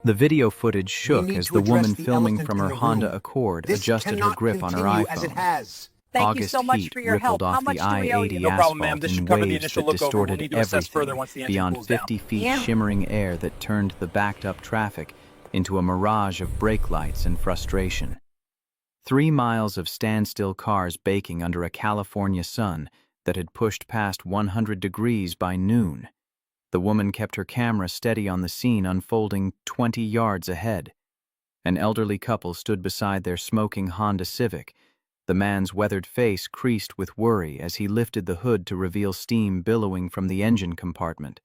The video footage shook as the woman filming from her Honda room. Accord This adjusted her cannot grip on her continue as it iPhone. has. Thank you August so much heat for your rippled help. How off the much do we owe you? I-80 No problem, ma'am. asphalt This in should cover the waves initial that look over. We'll distorted need to assess further everything once the engine beyond cools down. 50 feet Yeah. shimmering air that turned the backed-up traffic into a mirage of brake lights and frustration. 3 miles of standstill cars baking under a California sun that had pushed past 100 degrees by noon. The woman kept her camera steady on the scene unfolding 20 yards ahead. An elderly couple stood beside their smoking Honda Civic, the man's weathered face creased with worry as he lifted the hood to reveal steam billowing from the engine compartment.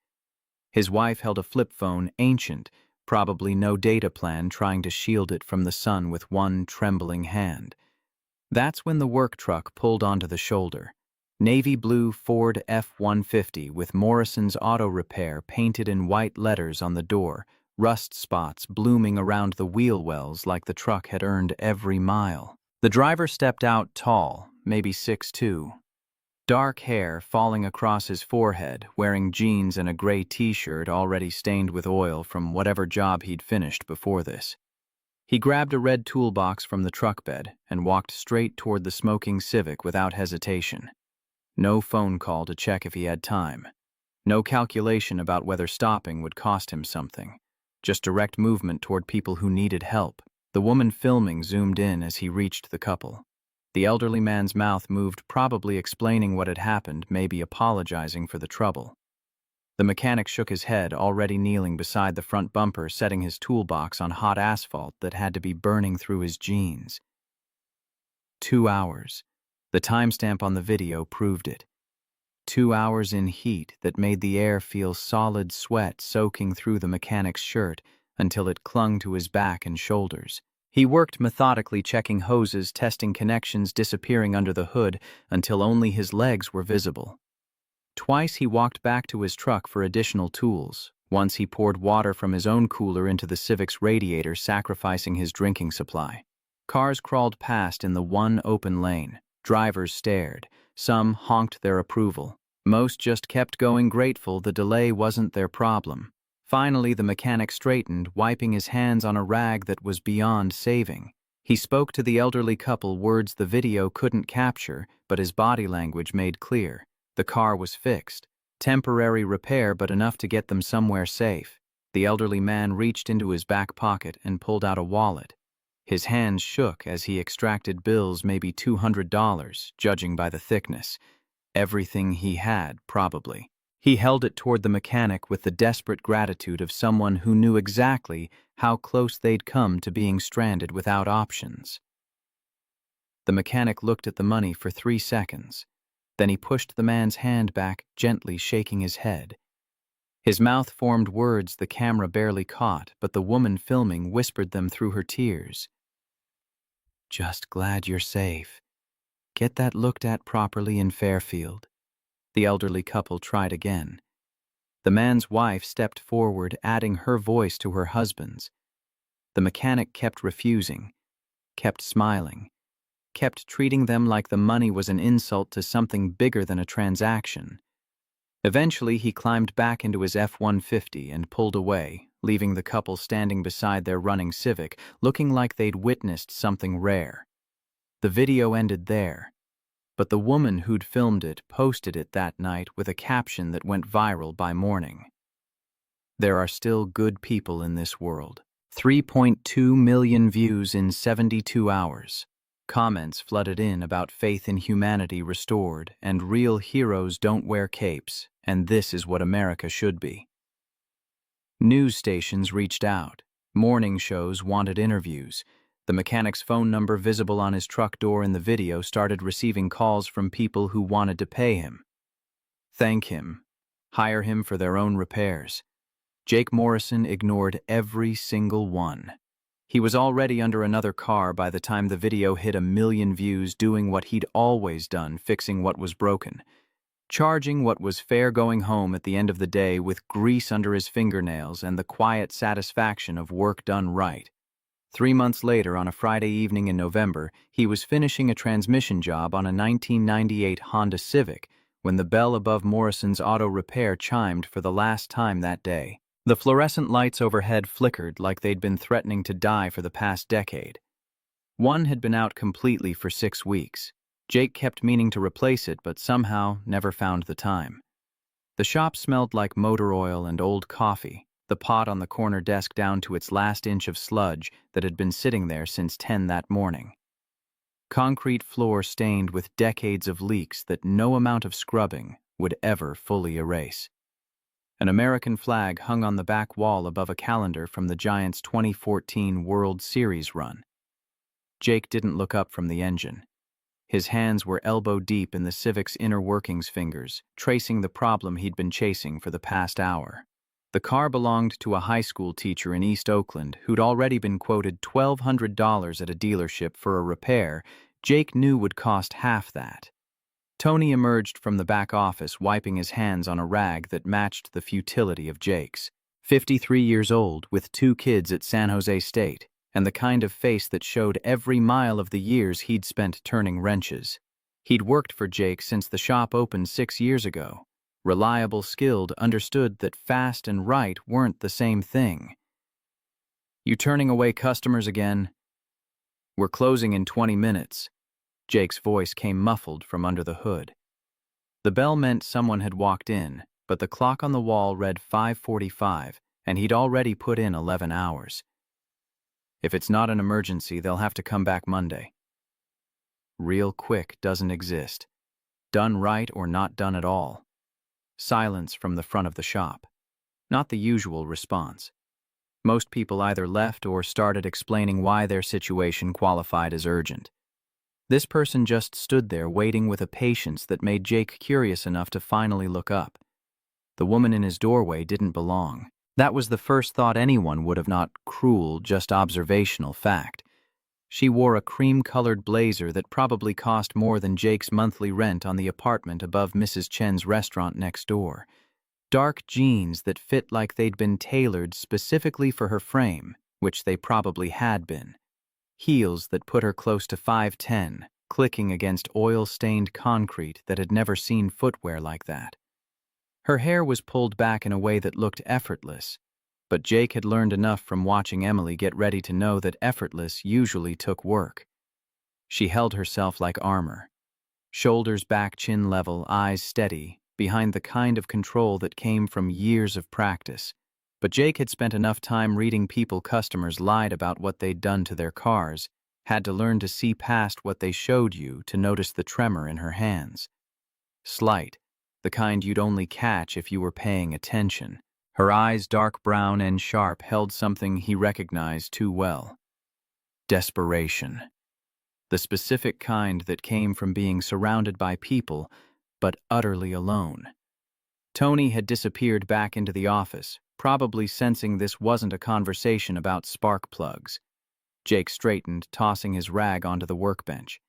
His wife held a flip phone, ancient, probably no data plan, trying to shield it from the sun with one trembling hand. That's when the work truck pulled onto the shoulder. Navy blue Ford F-150 with Morrison's Auto Repair painted in white letters on the door, rust spots blooming around the wheel wells like the truck had earned every mile. The driver stepped out tall, maybe 6'2". Dark hair falling across his forehead, wearing jeans and a gray t-shirt already stained with oil from whatever job he'd finished before this. He grabbed a red toolbox from the truck bed and walked straight toward the smoking Civic without hesitation. No phone call to check if he had time. No calculation about whether stopping would cost him something. Just direct movement toward people who needed help. The woman filming zoomed in as he reached the couple. The elderly man's mouth moved, probably explaining what had happened, maybe apologizing for the trouble. The mechanic shook his head, already kneeling beside the front bumper, setting his toolbox on hot asphalt that had to be burning through his jeans. 2 hours. The timestamp on the video proved it. 2 hours in heat that made the air feel solid sweat soaking through the mechanic's shirt until it clung to his back and shoulders. He worked methodically, checking hoses, testing connections, disappearing under the hood until only his legs were visible. Twice he walked back to his truck for additional tools. Once he poured water from his own cooler into the Civic's radiator, sacrificing his drinking supply. Cars crawled past in the one open lane. Drivers stared. Some honked their approval. Most just kept going, grateful the delay wasn't their problem. Finally, the mechanic straightened, wiping his hands on a rag that was beyond saving. He spoke to the elderly couple, words the video couldn't capture, but his body language made clear. The car was fixed. Temporary repair, but enough to get them somewhere safe. The elderly man reached into his back pocket and pulled out a wallet. His hands shook as he extracted bills, maybe $200, judging by the thickness. Everything he had, probably. He held it toward the mechanic with the desperate gratitude of someone who knew exactly how close they'd come to being stranded without options. The mechanic looked at the money for 3 seconds. Then he pushed the man's hand back, gently shaking his head. His mouth formed words the camera barely caught, but the woman filming whispered them through her tears. "Just glad you're safe. Get that looked at properly in Fairfield." The elderly couple tried again. The man's wife stepped forward, adding her voice to her husband's. The mechanic kept refusing, kept smiling, kept treating them like the money was an insult to something bigger than a transaction. Eventually, he climbed back into his F-150 and pulled away, leaving the couple standing beside their running Civic, looking like they'd witnessed something rare. The video ended there, but the woman who'd filmed it posted it that night with a caption that went viral by morning. "There are still good people in this world." 3.2 million views in 72 hours. Comments flooded in about faith in humanity restored, and real heroes don't wear capes, and this is what America should be. News stations reached out. Morning shows wanted interviews. The mechanic's phone number visible on his truck door in the video started receiving calls from people who wanted to pay him. Thank him. Hire him for their own repairs. Jake Morrison ignored every single one. He was already under another car by the time the video hit 1 million views, doing what he'd always done, fixing what was broken. Charging what was fair, going home at the end of the day with grease under his fingernails and the quiet satisfaction of work done right. 3 months later, on a Friday evening in November, he was finishing a transmission job on a 1998 Honda Civic when the bell above Morrison's Auto Repair chimed for the last time that day. The fluorescent lights overhead flickered like they'd been threatening to die for the past decade. One had been out completely for 6 weeks. Jake kept meaning to replace it, but somehow never found the time. The shop smelled like motor oil and old coffee, the pot on the corner desk down to its last inch of sludge that had been sitting there since 10 that morning. Concrete floor stained with decades of leaks that no amount of scrubbing would ever fully erase. An American flag hung on the back wall above a calendar from the Giants' 2014 World Series run. Jake didn't look up from the engine. His hands were elbow-deep in the Civic's inner workings fingers, tracing the problem he'd been chasing for the past hour. The car belonged to a high school teacher in East Oakland who'd already been quoted $1,200 at a dealership for a repair Jake knew would cost half that. Tony emerged from the back office, wiping his hands on a rag that matched the futility of Jake's. 53 years old, with 2 kids at San Jose State, and the kind of face that showed every mile of the years he'd spent turning wrenches. He'd worked for Jake since the shop opened 6 years ago. Reliable, skilled, understood that fast and right weren't the same thing. "You turning away customers again?" "We're closing in 20 minutes. Jake's voice came muffled from under the hood. The bell meant someone had walked in, but the clock on the wall read 5:45, and he'd already put in 11 hours. "If it's not an emergency, they'll have to come back Monday." Real quick doesn't exist. Done right or not done at all. Silence from the front of the shop. Not the usual response. Most people either left or started explaining why their situation qualified as urgent. This person just stood there waiting with a patience that made Jake curious enough to finally look up. The woman in his doorway didn't belong. That was the first thought anyone would have, not cruel, just observational fact. She wore a cream-colored blazer that probably cost more than Jake's monthly rent on the apartment above Mrs. Chen's restaurant next door. Dark jeans that fit like they'd been tailored specifically for her frame, which they probably had been. Heels that put her close to 5'10", clicking against oil-stained concrete that had never seen footwear like that. Her hair was pulled back in a way that looked effortless, but Jake had learned enough from watching Emily get ready to know that effortless usually took work. She held herself like armor. Shoulders back, chin level, eyes steady, behind the kind of control that came from years of practice. But Jake had spent enough time reading people customers lied about what they'd done to their cars, had to learn to see past what they showed you to notice the tremor in her hands. Slight, the kind you'd only catch if you were paying attention. Her eyes, dark brown and sharp, held something he recognized too well. Desperation. The specific kind that came from being surrounded by people, but utterly alone. Tony had disappeared back into the office, probably sensing this wasn't a conversation about spark plugs. Jake straightened, tossing his rag onto the workbench.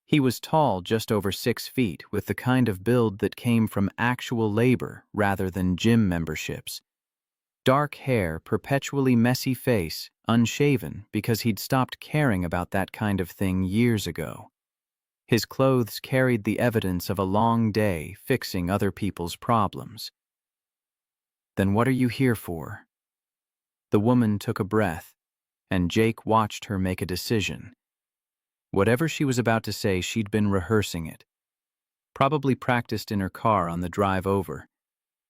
He was tall, just over 6 feet, with the kind of build that came from actual labor rather than gym memberships. Dark hair, perpetually messy face, unshaven because he'd stopped caring about that kind of thing years ago. His clothes carried the evidence of a long day fixing other people's problems. "Then what are you here for?" The woman took a breath, and Jake watched her make a decision. Whatever she was about to say, she'd been rehearsing it. Probably practiced in her car on the drive over.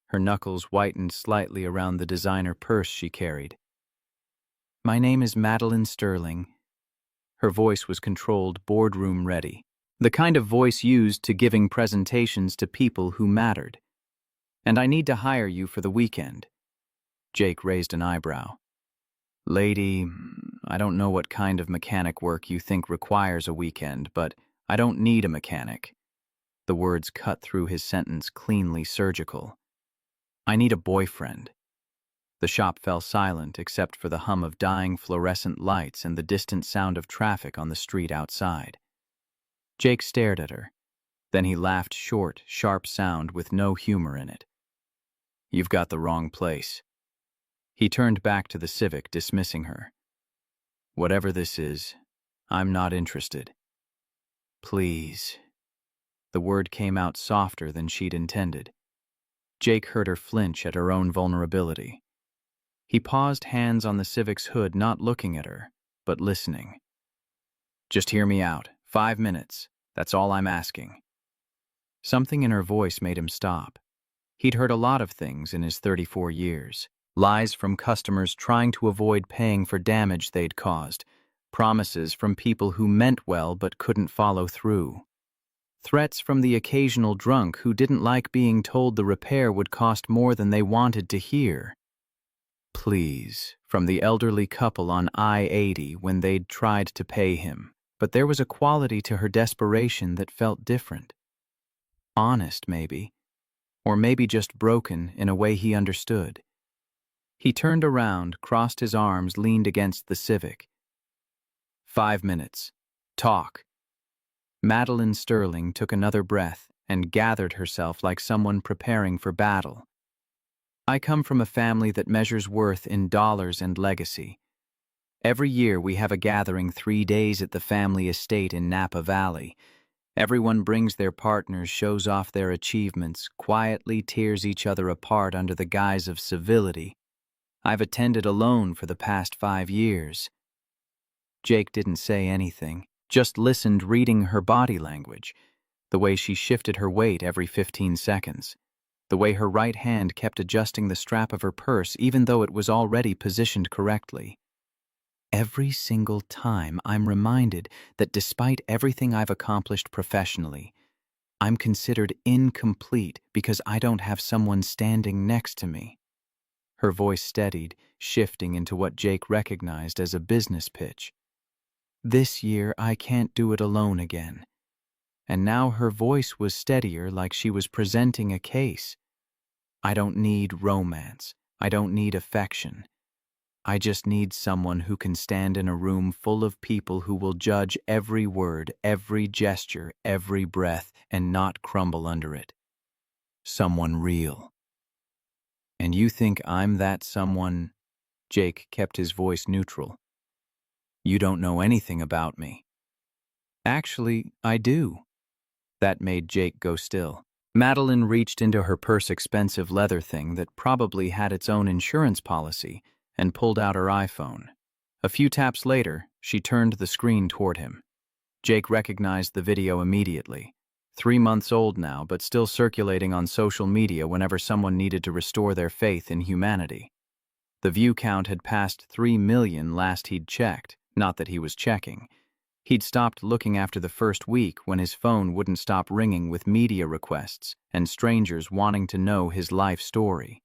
Her knuckles whitened slightly around the designer purse she carried. "My name is Madeline Sterling." Her voice was controlled, boardroom ready. The kind of voice used to giving presentations to people who mattered. "And I need to hire you for the weekend." Jake raised an eyebrow. "Lady, I don't know what kind of mechanic work you think requires a weekend, but I don't need a mechanic." The words cut through his sentence, cleanly surgical. "I need a boyfriend." The shop fell silent except for the hum of dying fluorescent lights and the distant sound of traffic on the street outside. Jake stared at her. Then he laughed, short, sharp sound with no humor in it. "You've got the wrong place." He turned back to the Civic, dismissing her. "Whatever this is, I'm not interested." "Please." The word came out softer than she'd intended. Jake heard her flinch at her own vulnerability. He paused, hands on the Civic's hood, not looking at her, but listening. "Just hear me out. 5 minutes. That's all I'm asking." Something in her voice made him stop. He'd heard a lot of things in his 34 years. Lies from customers trying to avoid paying for damage they'd caused. Promises from people who meant well but couldn't follow through. Threats from the occasional drunk who didn't like being told the repair would cost more than they wanted to hear. Pleas from the elderly couple on I-80 when they'd tried to pay him. But there was a quality to her desperation that felt different. Honest, maybe. Or maybe just broken in a way he understood. He turned around, crossed his arms, leaned against the Civic. 5 minutes. Talk. Madeline Sterling took another breath and gathered herself like someone preparing for battle. I come from a family that measures worth in dollars and legacy. Every year we have a gathering 3 days at the family estate in Napa Valley. Everyone brings their partners, shows off their achievements, quietly tears each other apart under the guise of civility. I've attended alone for the past 5 years. Jake didn't say anything, just listened, reading her body language, the way she shifted her weight every 15 seconds, the way her right hand kept adjusting the strap of her purse even though it was already positioned correctly. Every single time I'm reminded that despite everything I've accomplished professionally, I'm considered incomplete because I don't have someone standing next to me. Her voice steadied, shifting into what Jake recognized as a business pitch. This year I can't do it alone again. And now her voice was steadier, like she was presenting a case. I don't need romance. I don't need affection. I just need someone who can stand in a room full of people who will judge every word, every gesture, every breath, and not crumble under it. Someone real. And you think I'm that someone? Jake kept his voice neutral. You don't know anything about me. Actually, I do. That made Jake go still. Madeline reached into her purse, expensive leather thing that probably had its own insurance policy, and pulled out her iPhone. A few taps later, she turned the screen toward him. Jake recognized the video immediately. 3 months old now, but still circulating on social media whenever someone needed to restore their faith in humanity. The view count had passed 3 million last he'd checked, not that he was checking. He'd stopped looking after the first week when his phone wouldn't stop ringing with media requests and strangers wanting to know his life story.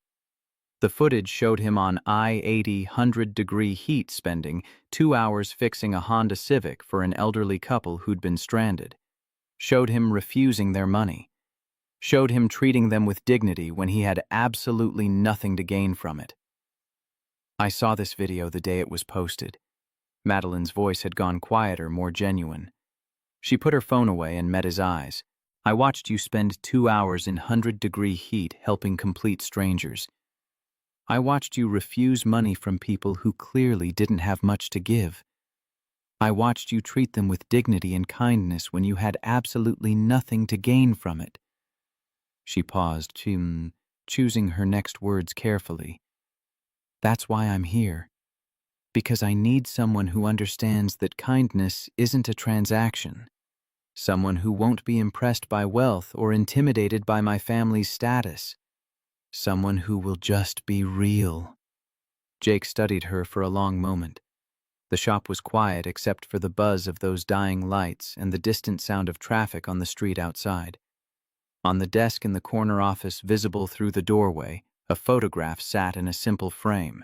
The footage showed him on I-80 100-degree heat spending 2 hours fixing a Honda Civic for an elderly couple who'd been stranded. Showed him refusing their money. Showed him treating them with dignity when he had absolutely nothing to gain from it. I saw this video the day it was posted. Madeline's voice had gone quieter, more genuine. She put her phone away and met his eyes. I watched you spend 2 hours in 100-degree heat helping complete strangers. I watched you refuse money from people who clearly didn't have much to give. I watched you treat them with dignity and kindness when you had absolutely nothing to gain from it. She paused, choosing her next words carefully. That's why I'm here. Because I need someone who understands that kindness isn't a transaction. Someone who won't be impressed by wealth or intimidated by my family's status. Someone who will just be real. Jake studied her for a long moment. The shop was quiet except for the buzz of those dying lights and the distant sound of traffic on the street outside. On the desk in the corner office, visible through the doorway, a photograph sat in a simple frame.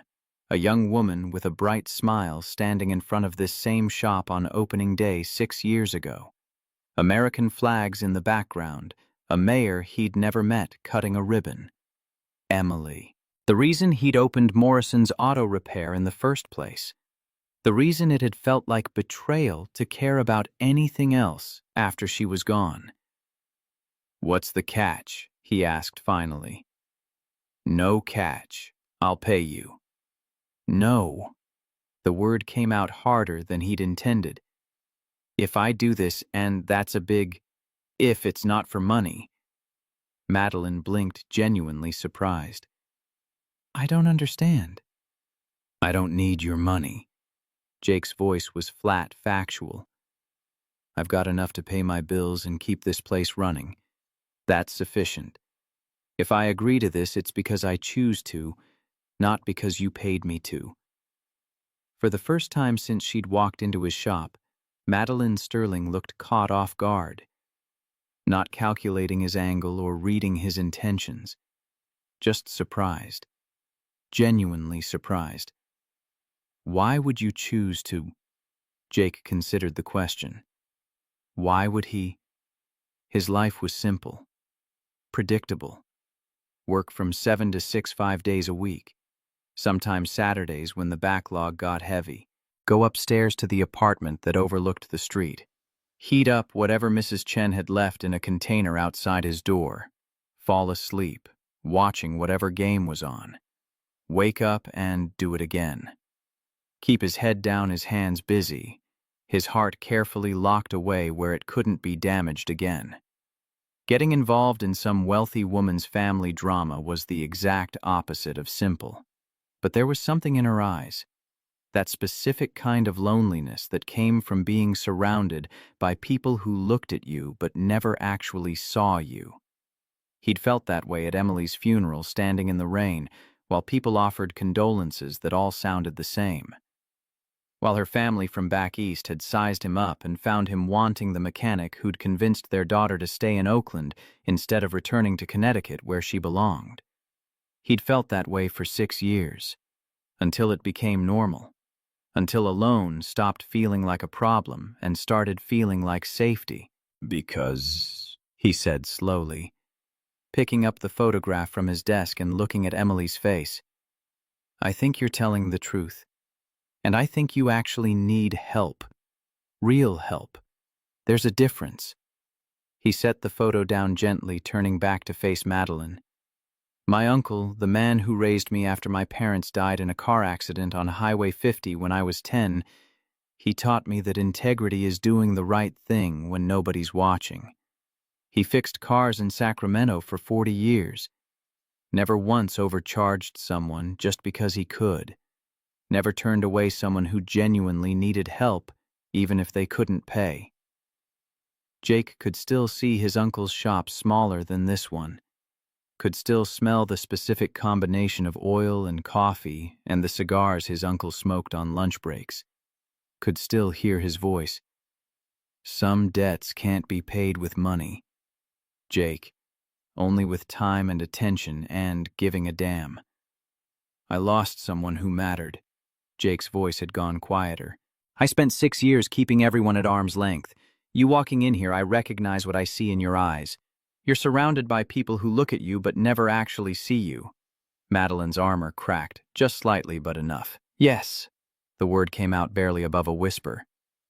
A young woman with a bright smile standing in front of this same shop on opening day 6 years ago. American flags in the background, a mayor he'd never met cutting a ribbon. Emily. The reason he'd opened Morrison's Auto Repair in the first place. The reason it had felt like betrayal to care about anything else after she was gone. What's the catch? He asked finally. No catch. I'll pay you. No. The word came out harder than he'd intended. If I do this, and that's a big if, it's not for money. Madeline blinked, genuinely surprised. I don't understand. I don't need your money. Jake's voice was flat, factual. I've got enough to pay my bills and keep this place running. That's sufficient. If I agree to this, it's because I choose to, not because you paid me to. For the first time since she'd walked into his shop, Madeline Sterling looked caught off guard, not calculating his angle or reading his intentions, just surprised, genuinely surprised. Why would you choose to? Jake considered the question. Why would he? His life was simple, predictable. Work from 7 to 6 5 days a week. Sometimes Saturdays when the backlog got heavy. Go upstairs to the apartment that overlooked the street. Heat up whatever Mrs. Chen had left in a container outside his door. Fall asleep, watching whatever game was on. Wake up and do it again. Keep his head down, his hands busy, his heart carefully locked away where it couldn't be damaged again. Getting involved in some wealthy woman's family drama was the exact opposite of simple. But there was something in her eyes, that specific kind of loneliness that came from being surrounded by people who looked at you but never actually saw you. He'd felt that way at Emily's funeral, standing in the rain, while people offered condolences that all sounded the same. While her family from back east had sized him up and found him wanting the mechanic who'd convinced their daughter to stay in Oakland instead of returning to Connecticut where she belonged. He'd felt that way for 6 years, until it became normal, until a loan stopped feeling like a problem and started feeling like safety. Because, he said slowly, picking up the photograph from his desk and looking at Emily's face, I think you're telling the truth. And I think you actually need help. Real help. There's a difference. He set the photo down gently, turning back to face Madeline. My uncle, the man who raised me after my parents died in a car accident on Highway 50 when I was 10, he taught me that integrity is doing the right thing when nobody's watching. He fixed cars in Sacramento for 40 years. Never once overcharged someone just because he could. Never turned away someone who genuinely needed help, even if they couldn't pay. Jake could still see his uncle's shop smaller than this one, could still smell the specific combination of oil and coffee and the cigars his uncle smoked on lunch breaks, could still hear his voice. Some debts can't be paid with money, Jake, only with time and attention and giving a damn. I lost someone who mattered. Jake's voice had gone quieter. I spent 6 years keeping everyone at arm's length. You walking in here, I recognize what I see in your eyes. You're surrounded by people who look at you but never actually see you. Madeline's armor cracked, just slightly but enough. Yes. The word came out barely above a whisper.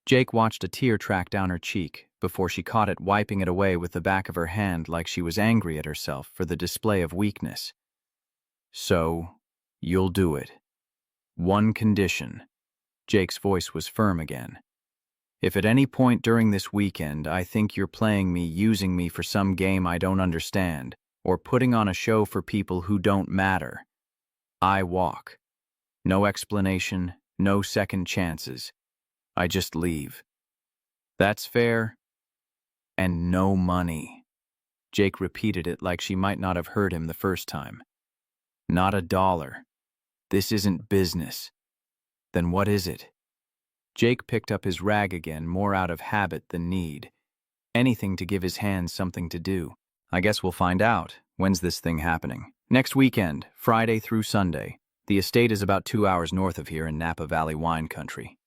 Jake watched a tear track down her cheek before she caught it, wiping it away with the back of her hand like she was angry at herself for the display of weakness. So, you'll do it. One condition. Jake's voice was firm again. If at any point during this weekend I think you're playing me, using me for some game I don't understand, or putting on a show for people who don't matter, I walk. No explanation, no second chances. I just leave. That's fair? And no money. Jake repeated it like she might not have heard him the first time. Not a dollar. This isn't business. Then what is it? Jake picked up his rag again, more out of habit than need. Anything to give his hands something to do. I guess we'll find out. When's this thing happening? Next weekend, Friday through Sunday. The estate is about 2 hours north of here in Napa Valley wine country.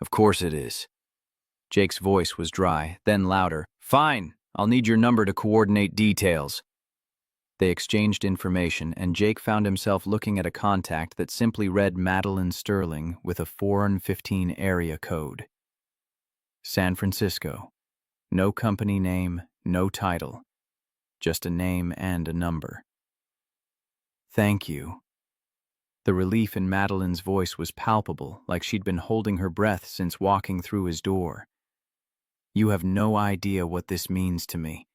Of course it is. Jake's voice was dry, then louder. Fine, I'll need your number to coordinate details. They exchanged information, and Jake found himself looking at a contact that simply read Madeline Sterling with a 415 area code. San Francisco. No company name, no title. Just a name and a number. Thank you. The relief in Madeline's voice was palpable, like she'd been holding her breath since walking through his door. You have no idea what this means to me.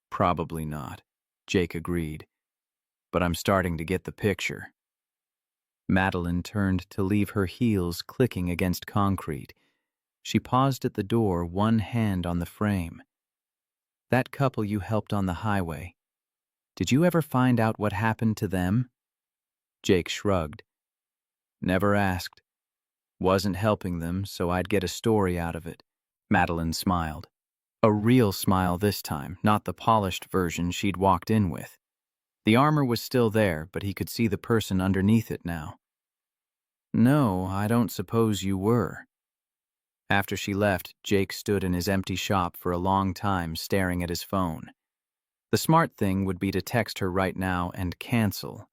Probably not. Jake agreed, but I'm starting to get the picture. Madeline turned to leave, her heels clicking against concrete. She paused at the door, one hand on the frame. "That couple you helped on the highway. Did you ever find out what happened to them?" Jake shrugged. "Never asked. Wasn't helping them, so I'd get a story out of it." Madeline smiled. A real smile this time, not the polished version she'd walked in with. The armor was still there, but he could see the person underneath it now. "No, I don't suppose you were." After she left, Jake stood in his empty shop for a long time, staring at his phone. The smart thing would be to text her right now and cancel.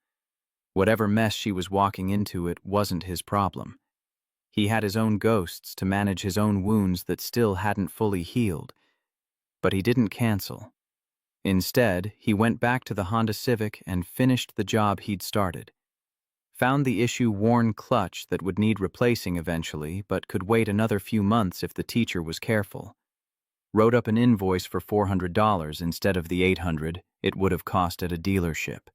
Whatever mess she was walking into, it wasn't his problem. He had his own ghosts to manage, his own wounds that still hadn't fully healed. But he didn't cancel. Instead, he went back to the Honda Civic and finished the job he'd started. Found the issue-worn clutch that would need replacing eventually, but could wait another few months if the teacher was careful. Wrote up an invoice for $400 instead of the $800 it would have cost at a dealership.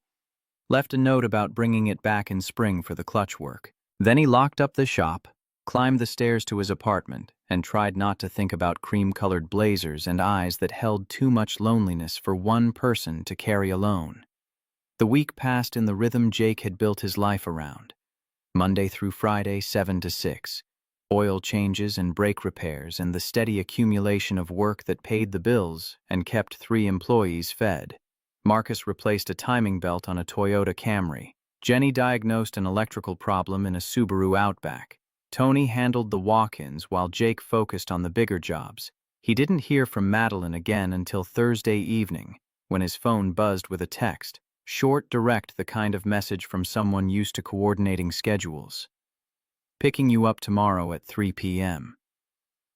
Left a note about bringing it back in spring for the clutch work. Then he locked up the shop, climbed the stairs to his apartment, and tried not to think about cream-colored blazers and eyes that held too much loneliness for one person to carry alone. The week passed in the rhythm Jake had built his life around. Monday through Friday, 7 to 6. Oil changes and brake repairs and the steady accumulation of work that paid the bills and kept 3 employees fed. Marcus replaced a timing belt on a Toyota Camry. Jenny diagnosed an electrical problem in a Subaru Outback. Tony handled the walk-ins while Jake focused on the bigger jobs. He didn't hear from Madeline again until Thursday evening, when his phone buzzed with a text. Short, direct, the kind of message from someone used to coordinating schedules. "Picking you up tomorrow at 3 p.m.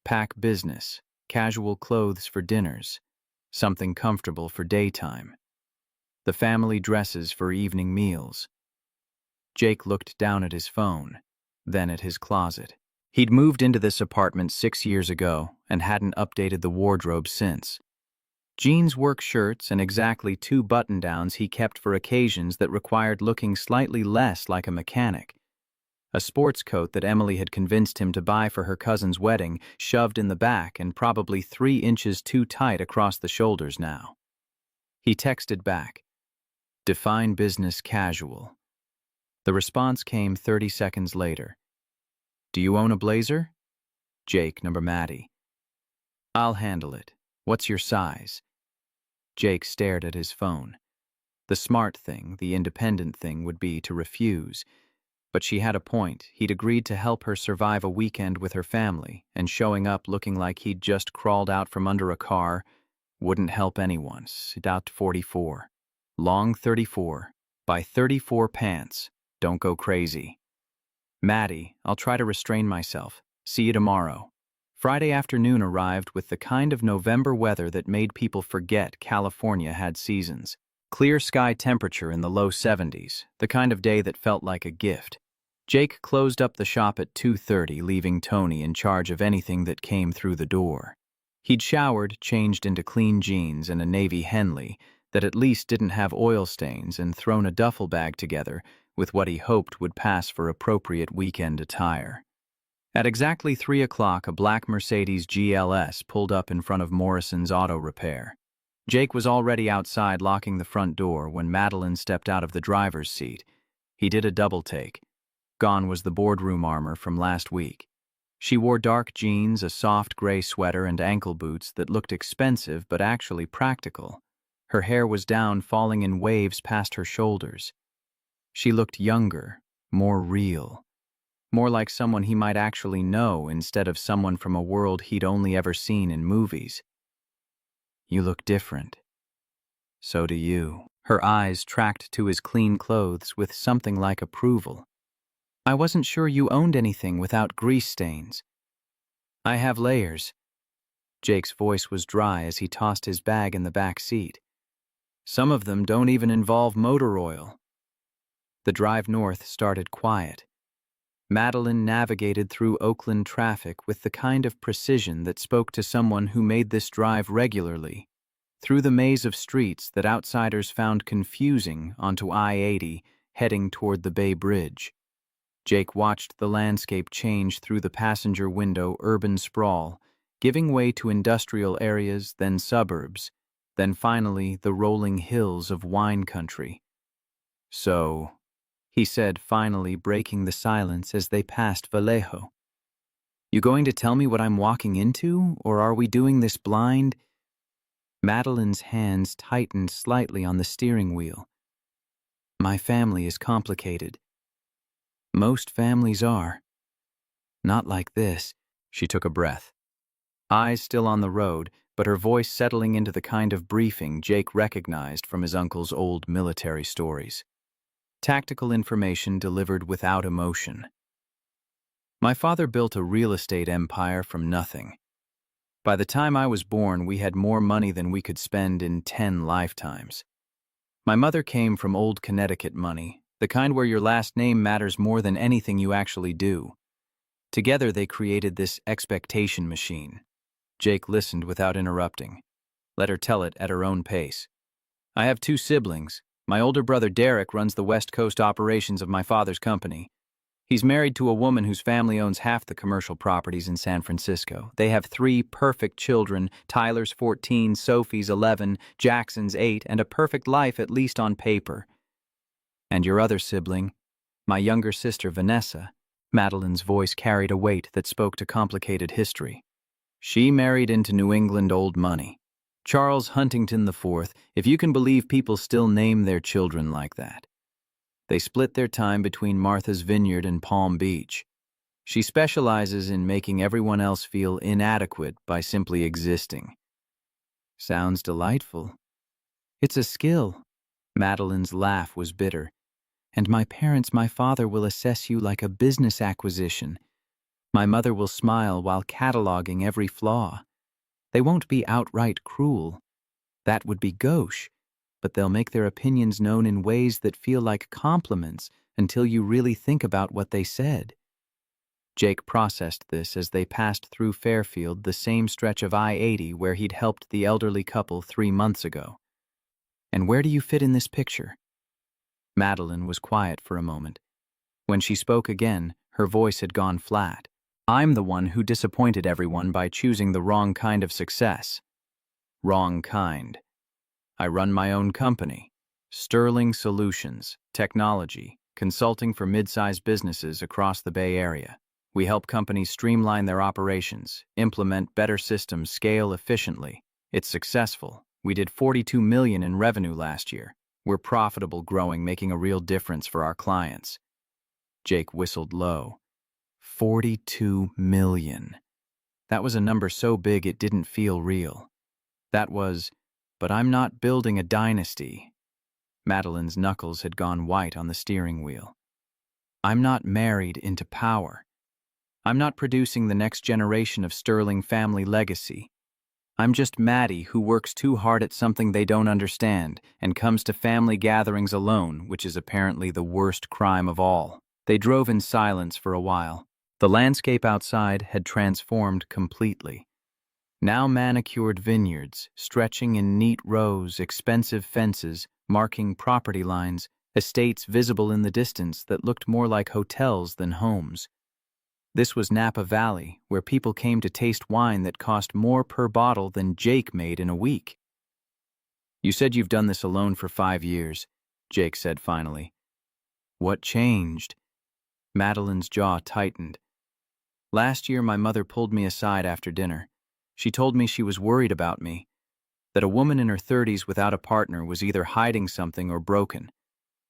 Pack business, casual clothes for dinners, something comfortable for daytime. The family dresses for evening meals." Jake looked down at his phone, then at his closet. He'd moved into this apartment 6 years ago and hadn't updated the wardrobe since. Jeans, work shirts, and exactly 2 button-downs he kept for occasions that required looking slightly less like a mechanic. A sports coat that Emily had convinced him to buy for her cousin's wedding, shoved in the back and probably 3 inches too tight across the shoulders now. He texted back, "Define business casual." The response came 30 seconds later. "Do you own a blazer?" Jake, number Maddie. "I'll handle it. What's your size?" Jake stared at his phone. The smart thing, the independent thing, would be to refuse. But she had a point. He'd agreed to help her survive a weekend with her family, and showing up looking like he'd just crawled out from under a car wouldn't help anyone. About 44. Long 34. By 34 pants. Don't go crazy. "Maddie, I'll try to restrain myself. See you tomorrow." Friday afternoon arrived with the kind of November weather that made people forget California had seasons. Clear sky temperature in the low 70s, the kind of day that felt like a gift. Jake closed up the shop at 2:30, leaving Tony in charge of anything that came through the door. He'd showered, changed into clean jeans and a navy Henley that at least didn't have oil stains, and thrown a duffel bag together with what he hoped would pass for appropriate weekend attire. At exactly 3 o'clock, a black Mercedes GLS pulled up in front of Morrison's Auto Repair. Jake was already outside locking the front door when Madeline stepped out of the driver's seat. He did a double take. Gone was the boardroom armor from last week. She wore dark jeans, a soft gray sweater, and ankle boots that looked expensive but actually practical. Her hair was down, falling in waves past her shoulders. She looked younger, more real. More like someone he might actually know instead of someone from a world he'd only ever seen in movies. "You look different." "So do you." Her eyes tracked to his clean clothes with something like approval. "I wasn't sure you owned anything without grease stains." "I have layers." Jake's voice was dry as he tossed his bag in the back seat. "Some of them don't even involve motor oil." The drive north started quiet. Madeline navigated through Oakland traffic with the kind of precision that spoke to someone who made this drive regularly, through the maze of streets that outsiders found confusing onto I-80 heading toward the Bay Bridge. Jake watched the landscape change through the passenger window, urban sprawl, giving way to industrial areas, then suburbs, then finally the rolling hills of wine country. "So," he said, finally breaking the silence as they passed Vallejo. "You going to tell me what I'm walking into, or are we doing this blind?" Madeline's hands tightened slightly on the steering wheel. "My family is complicated. Most families are. Not like this." She took a breath. Eyes still on the road, but her voice settling into the kind of briefing Jake recognized from his uncle's old military stories. Tactical information delivered without emotion. "My father built a real estate empire from nothing. By the time I was born, we had more money than we could spend in 10 lifetimes. My mother came from old Connecticut money, the kind where your last name matters more than anything you actually do. Together they created this expectation machine." Jake listened without interrupting. Let her tell it at her own pace. "I have 2 siblings. My older brother Derek runs the West Coast operations of my father's company. He's married to a woman whose family owns half the commercial properties in San Francisco. They have 3 perfect children, Tyler's 14, Sophie's 11, Jackson's 8, and a perfect life at least on paper. And your other sibling, my younger sister Vanessa," Madeline's voice carried a weight that spoke to complicated history. "She married into New England old money. Charles Huntington IV, if you can believe people still name their children like that. They split their time between Martha's Vineyard and Palm Beach. She specializes in making everyone else feel inadequate by simply existing." "Sounds delightful. It's a skill." Madeline's laugh was bitter. "And my father will assess you like a business acquisition. My mother will smile while cataloging every flaw. They won't be outright cruel. That would be gauche, but they'll make their opinions known in ways that feel like compliments until you really think about what they said." Jake processed this as they passed through Fairfield, the same stretch of I-80 where he'd helped the elderly couple 3 months ago. "And where do you fit in this picture?" Madeline was quiet for a moment. When she spoke again, her voice had gone flat. "I'm the one who disappointed everyone by choosing the wrong kind of success." "Wrong kind." "I run my own company, Sterling Solutions, technology, consulting for mid-sized businesses across the Bay Area. We help companies streamline their operations, implement better systems, scale efficiently. It's successful. We did $42 million in revenue last year. We're profitable, growing, making a real difference for our clients." Jake whistled low. 42 million. That was a number so big it didn't feel real. That was, "But I'm not building a dynasty." Madeline's knuckles had gone white on the steering wheel. "I'm not married into power. I'm not producing the next generation of Sterling family legacy. I'm just Maddie who works too hard at something they don't understand and comes to family gatherings alone, which is apparently the worst crime of all." They drove in silence for a while. The landscape outside had transformed completely. Now manicured vineyards, stretching in neat rows, expensive fences, marking property lines, estates visible in the distance that looked more like hotels than homes. This was Napa Valley, where people came to taste wine that cost more per bottle than Jake made in a week. "You said you've done this alone for 5 years, Jake said finally. "What changed?" Madeline's jaw tightened. "Last year, my mother pulled me aside after dinner. She told me she was worried about me, that a woman in her 30s without a partner was either hiding something or broken.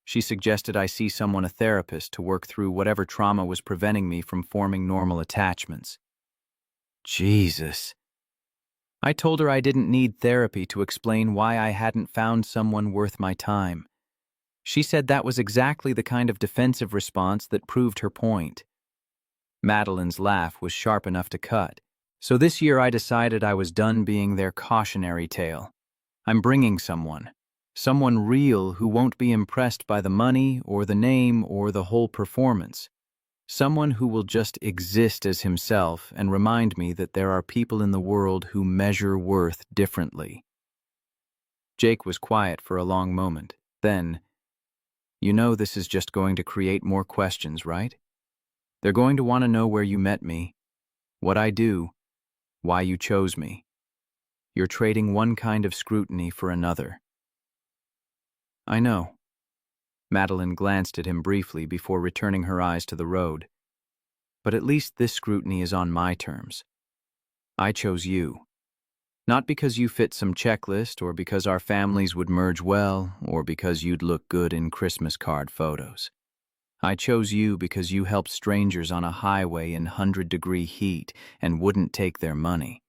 She suggested I see a therapist, to work through whatever trauma was preventing me from forming normal attachments." Jesus. I told her I didn't need therapy to explain why I hadn't found someone worth my time. She said that was exactly the kind of defensive response that proved her point. Madeline's laugh was sharp enough to cut. "So this year I decided I was done being their cautionary tale. I'm bringing someone real who won't be impressed by the money or the name or the whole performance. Someone who will just exist as himself and remind me that there are people in the world who measure worth differently." Jake was quiet for a long moment. Then, "You know this is just going to create more questions, right?" They're going to want to know where you met me, what I do, why you chose me. You're trading one kind of scrutiny for another. I know. Madeline glanced at him briefly before returning her eyes to the road. But at least this scrutiny is on my terms. I chose you. Not because you fit some checklist, or because our families would merge well, or because you'd look good in Christmas card photos. I chose you because you helped strangers on a highway in 100-degree heat and wouldn't take their money.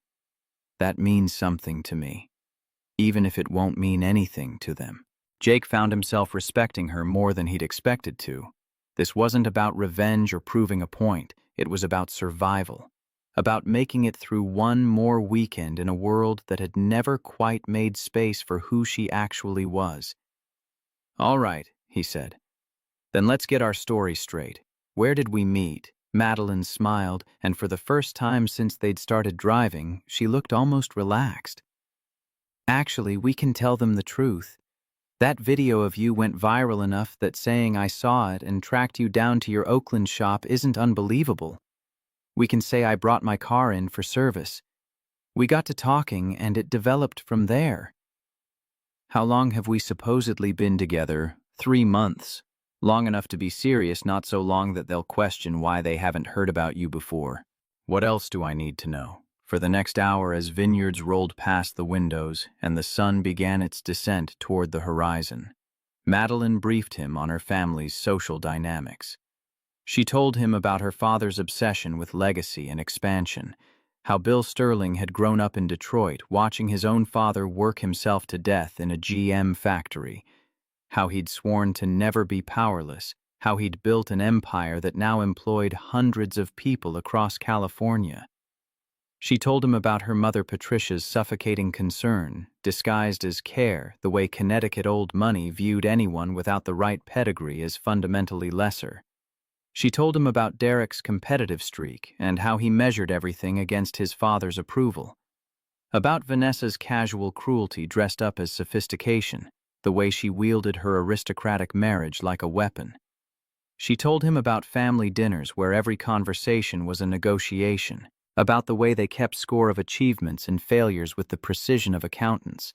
That means something to me, even if it won't mean anything to them. Jake found himself respecting her more than he'd expected to. This wasn't about revenge or proving a point. It was about survival. About making it through one more weekend in a world that had never quite made space for who she actually was. All right, he said. Then let's get our story straight. Where did we meet? Madeline smiled, and for the first time since they'd started driving, she looked almost relaxed. Actually, we can tell them the truth. That video of you went viral enough that saying I saw it and tracked you down to your Oakland shop isn't unbelievable. We can say I brought my car in for service. We got to talking, and it developed from there. How long have we supposedly been together? 3 months. Long enough to be serious, not so long that they'll question why they haven't heard about you before. What else do I need to know? For the next hour, as vineyards rolled past the windows and the sun began its descent toward the horizon, Madeline briefed him on her family's social dynamics. She told him about her father's obsession with legacy and expansion, how Bill Sterling had grown up in Detroit watching his own father work himself to death in a GM factory, how he'd sworn to never be powerless, how he'd built an empire that now employed hundreds of people across California. She told him about her mother Patricia's suffocating concern, disguised as care, the way Connecticut old money viewed anyone without the right pedigree as fundamentally lesser. She told him about Derek's competitive streak and how he measured everything against his father's approval. About Vanessa's casual cruelty dressed up as sophistication, the way she wielded her aristocratic marriage like a weapon. She told him about family dinners where every conversation was a negotiation, about the way they kept score of achievements and failures with the precision of accountants,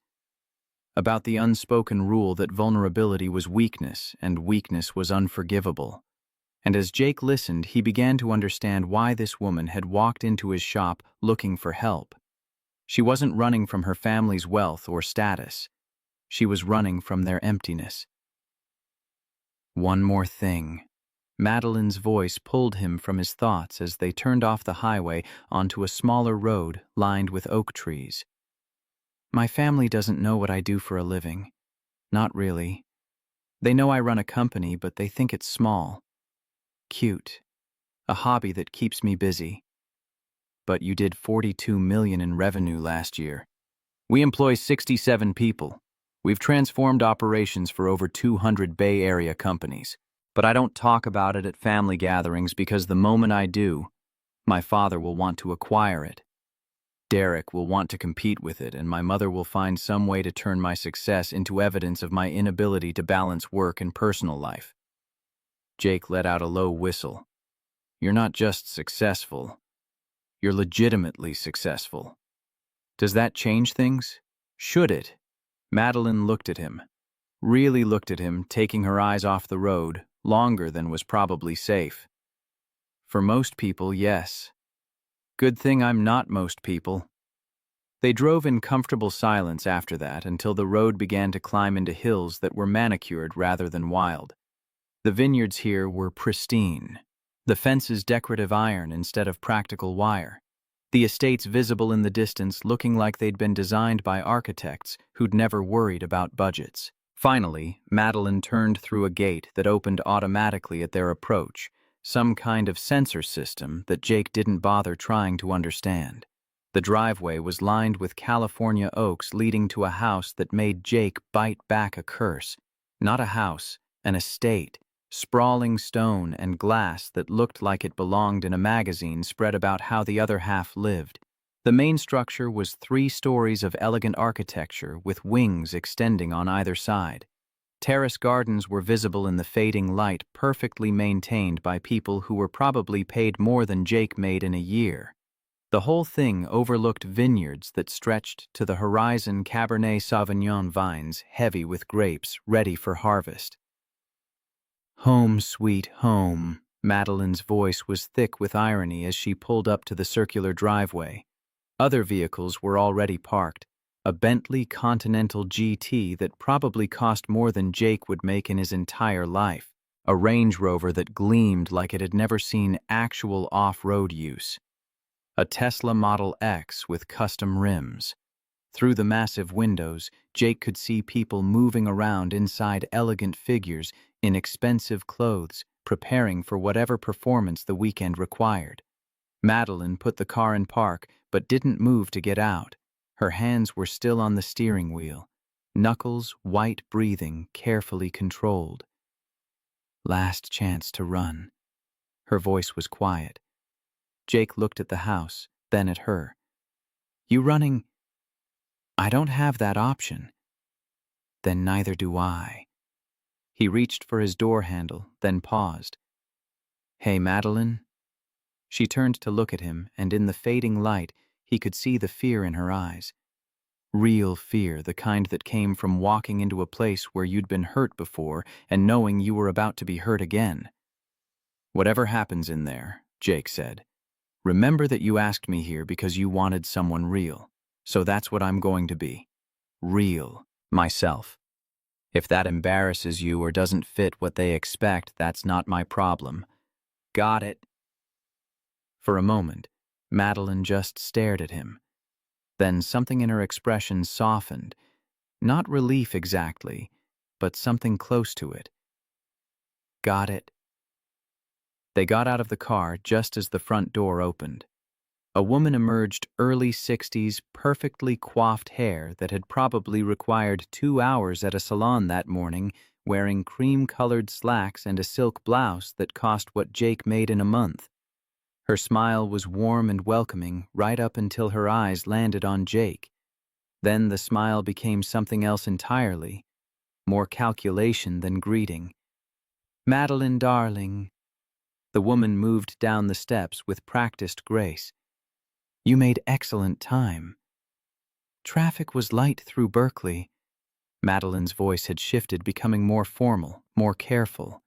about the unspoken rule that vulnerability was weakness and weakness was unforgivable. And as Jake listened, he began to understand why this woman had walked into his shop looking for help. She wasn't running from her family's wealth or status. She was running from their emptiness. One more thing. Madeline's voice pulled him from his thoughts as they turned off the highway onto a smaller road lined with oak trees. My family doesn't know what I do for a living. Not really. They know I run a company, but they think it's small. Cute. A hobby that keeps me busy. But you did $42 million in revenue last year. We employ 67 people. We've transformed operations for over 200 Bay Area companies. But I don't talk about it at family gatherings because the moment I do, my father will want to acquire it. Derek will want to compete with it, and my mother will find some way to turn my success into evidence of my inability to balance work and personal life. Jake let out a low whistle. You're not just successful. You're legitimately successful. Does that change things? Should it? Madeline looked at him. Really looked at him, taking her eyes off the road, longer than was probably safe. For most people, yes. Good thing I'm not most people. They drove in comfortable silence after that until the road began to climb into hills that were manicured rather than wild. The vineyards here were pristine, the fences decorative iron instead of practical wire, the estates visible in the distance looking like they'd been designed by architects who'd never worried about budgets. Finally, Madeline turned through a gate that opened automatically at their approach, some kind of sensor system that Jake didn't bother trying to understand. The driveway was lined with California oaks leading to a house that made Jake bite back a curse. Not a house, an estate, sprawling stone and glass that looked like it belonged in a magazine spread about how the other half lived. The main structure was 3 stories of elegant architecture with wings extending on either side. Terrace gardens were visible in the fading light, perfectly maintained by people who were probably paid more than Jake made in a year. The whole thing overlooked vineyards that stretched to the horizon, Cabernet Sauvignon vines heavy with grapes ready for harvest. "Home, sweet home." Madeline's voice was thick with irony as she pulled up to the circular driveway. Other vehicles were already parked. A Bentley Continental GT that probably cost more than Jake would make in his entire life. A Range Rover that gleamed like it had never seen actual off-road use. A Tesla Model X with custom rims. Through the massive windows, Jake could see people moving around inside elegant figures in expensive clothes, preparing for whatever performance the weekend required. Madeline put the car in park, but didn't move to get out. Her hands were still on the steering wheel, knuckles white breathing, carefully controlled. Last chance to run. Her voice was quiet. Jake looked at the house, then at her. "You running?" "I don't have that option." "Then neither do I." He reached for his door handle, then paused. "Hey, Madeline?" She turned to look at him, and in the fading light, he could see the fear in her eyes. Real fear, the kind that came from walking into a place where you'd been hurt before and knowing you were about to be hurt again. "Whatever happens in there," Jake said, "remember that you asked me here because you wanted someone real. So that's what I'm going to be. Real. Myself. If that embarrasses you or doesn't fit what they expect, that's not my problem. Got it?" For a moment, Madeline just stared at him. Then something in her expression softened. Not relief exactly, but something close to it. "Got it." They got out of the car just as the front door opened. A woman emerged, early 60s, perfectly coiffed hair that had probably required 2 hours at a salon that morning, wearing cream-colored slacks and a silk blouse that cost what Jake made in a month. Her smile was warm and welcoming right up until her eyes landed on Jake. Then the smile became something else entirely, more calculation than greeting. "Madeline, darling." The woman moved down the steps with practiced grace. "You made excellent time." "Traffic was light through Berkeley." Madeline's voice had shifted, becoming more formal, more careful.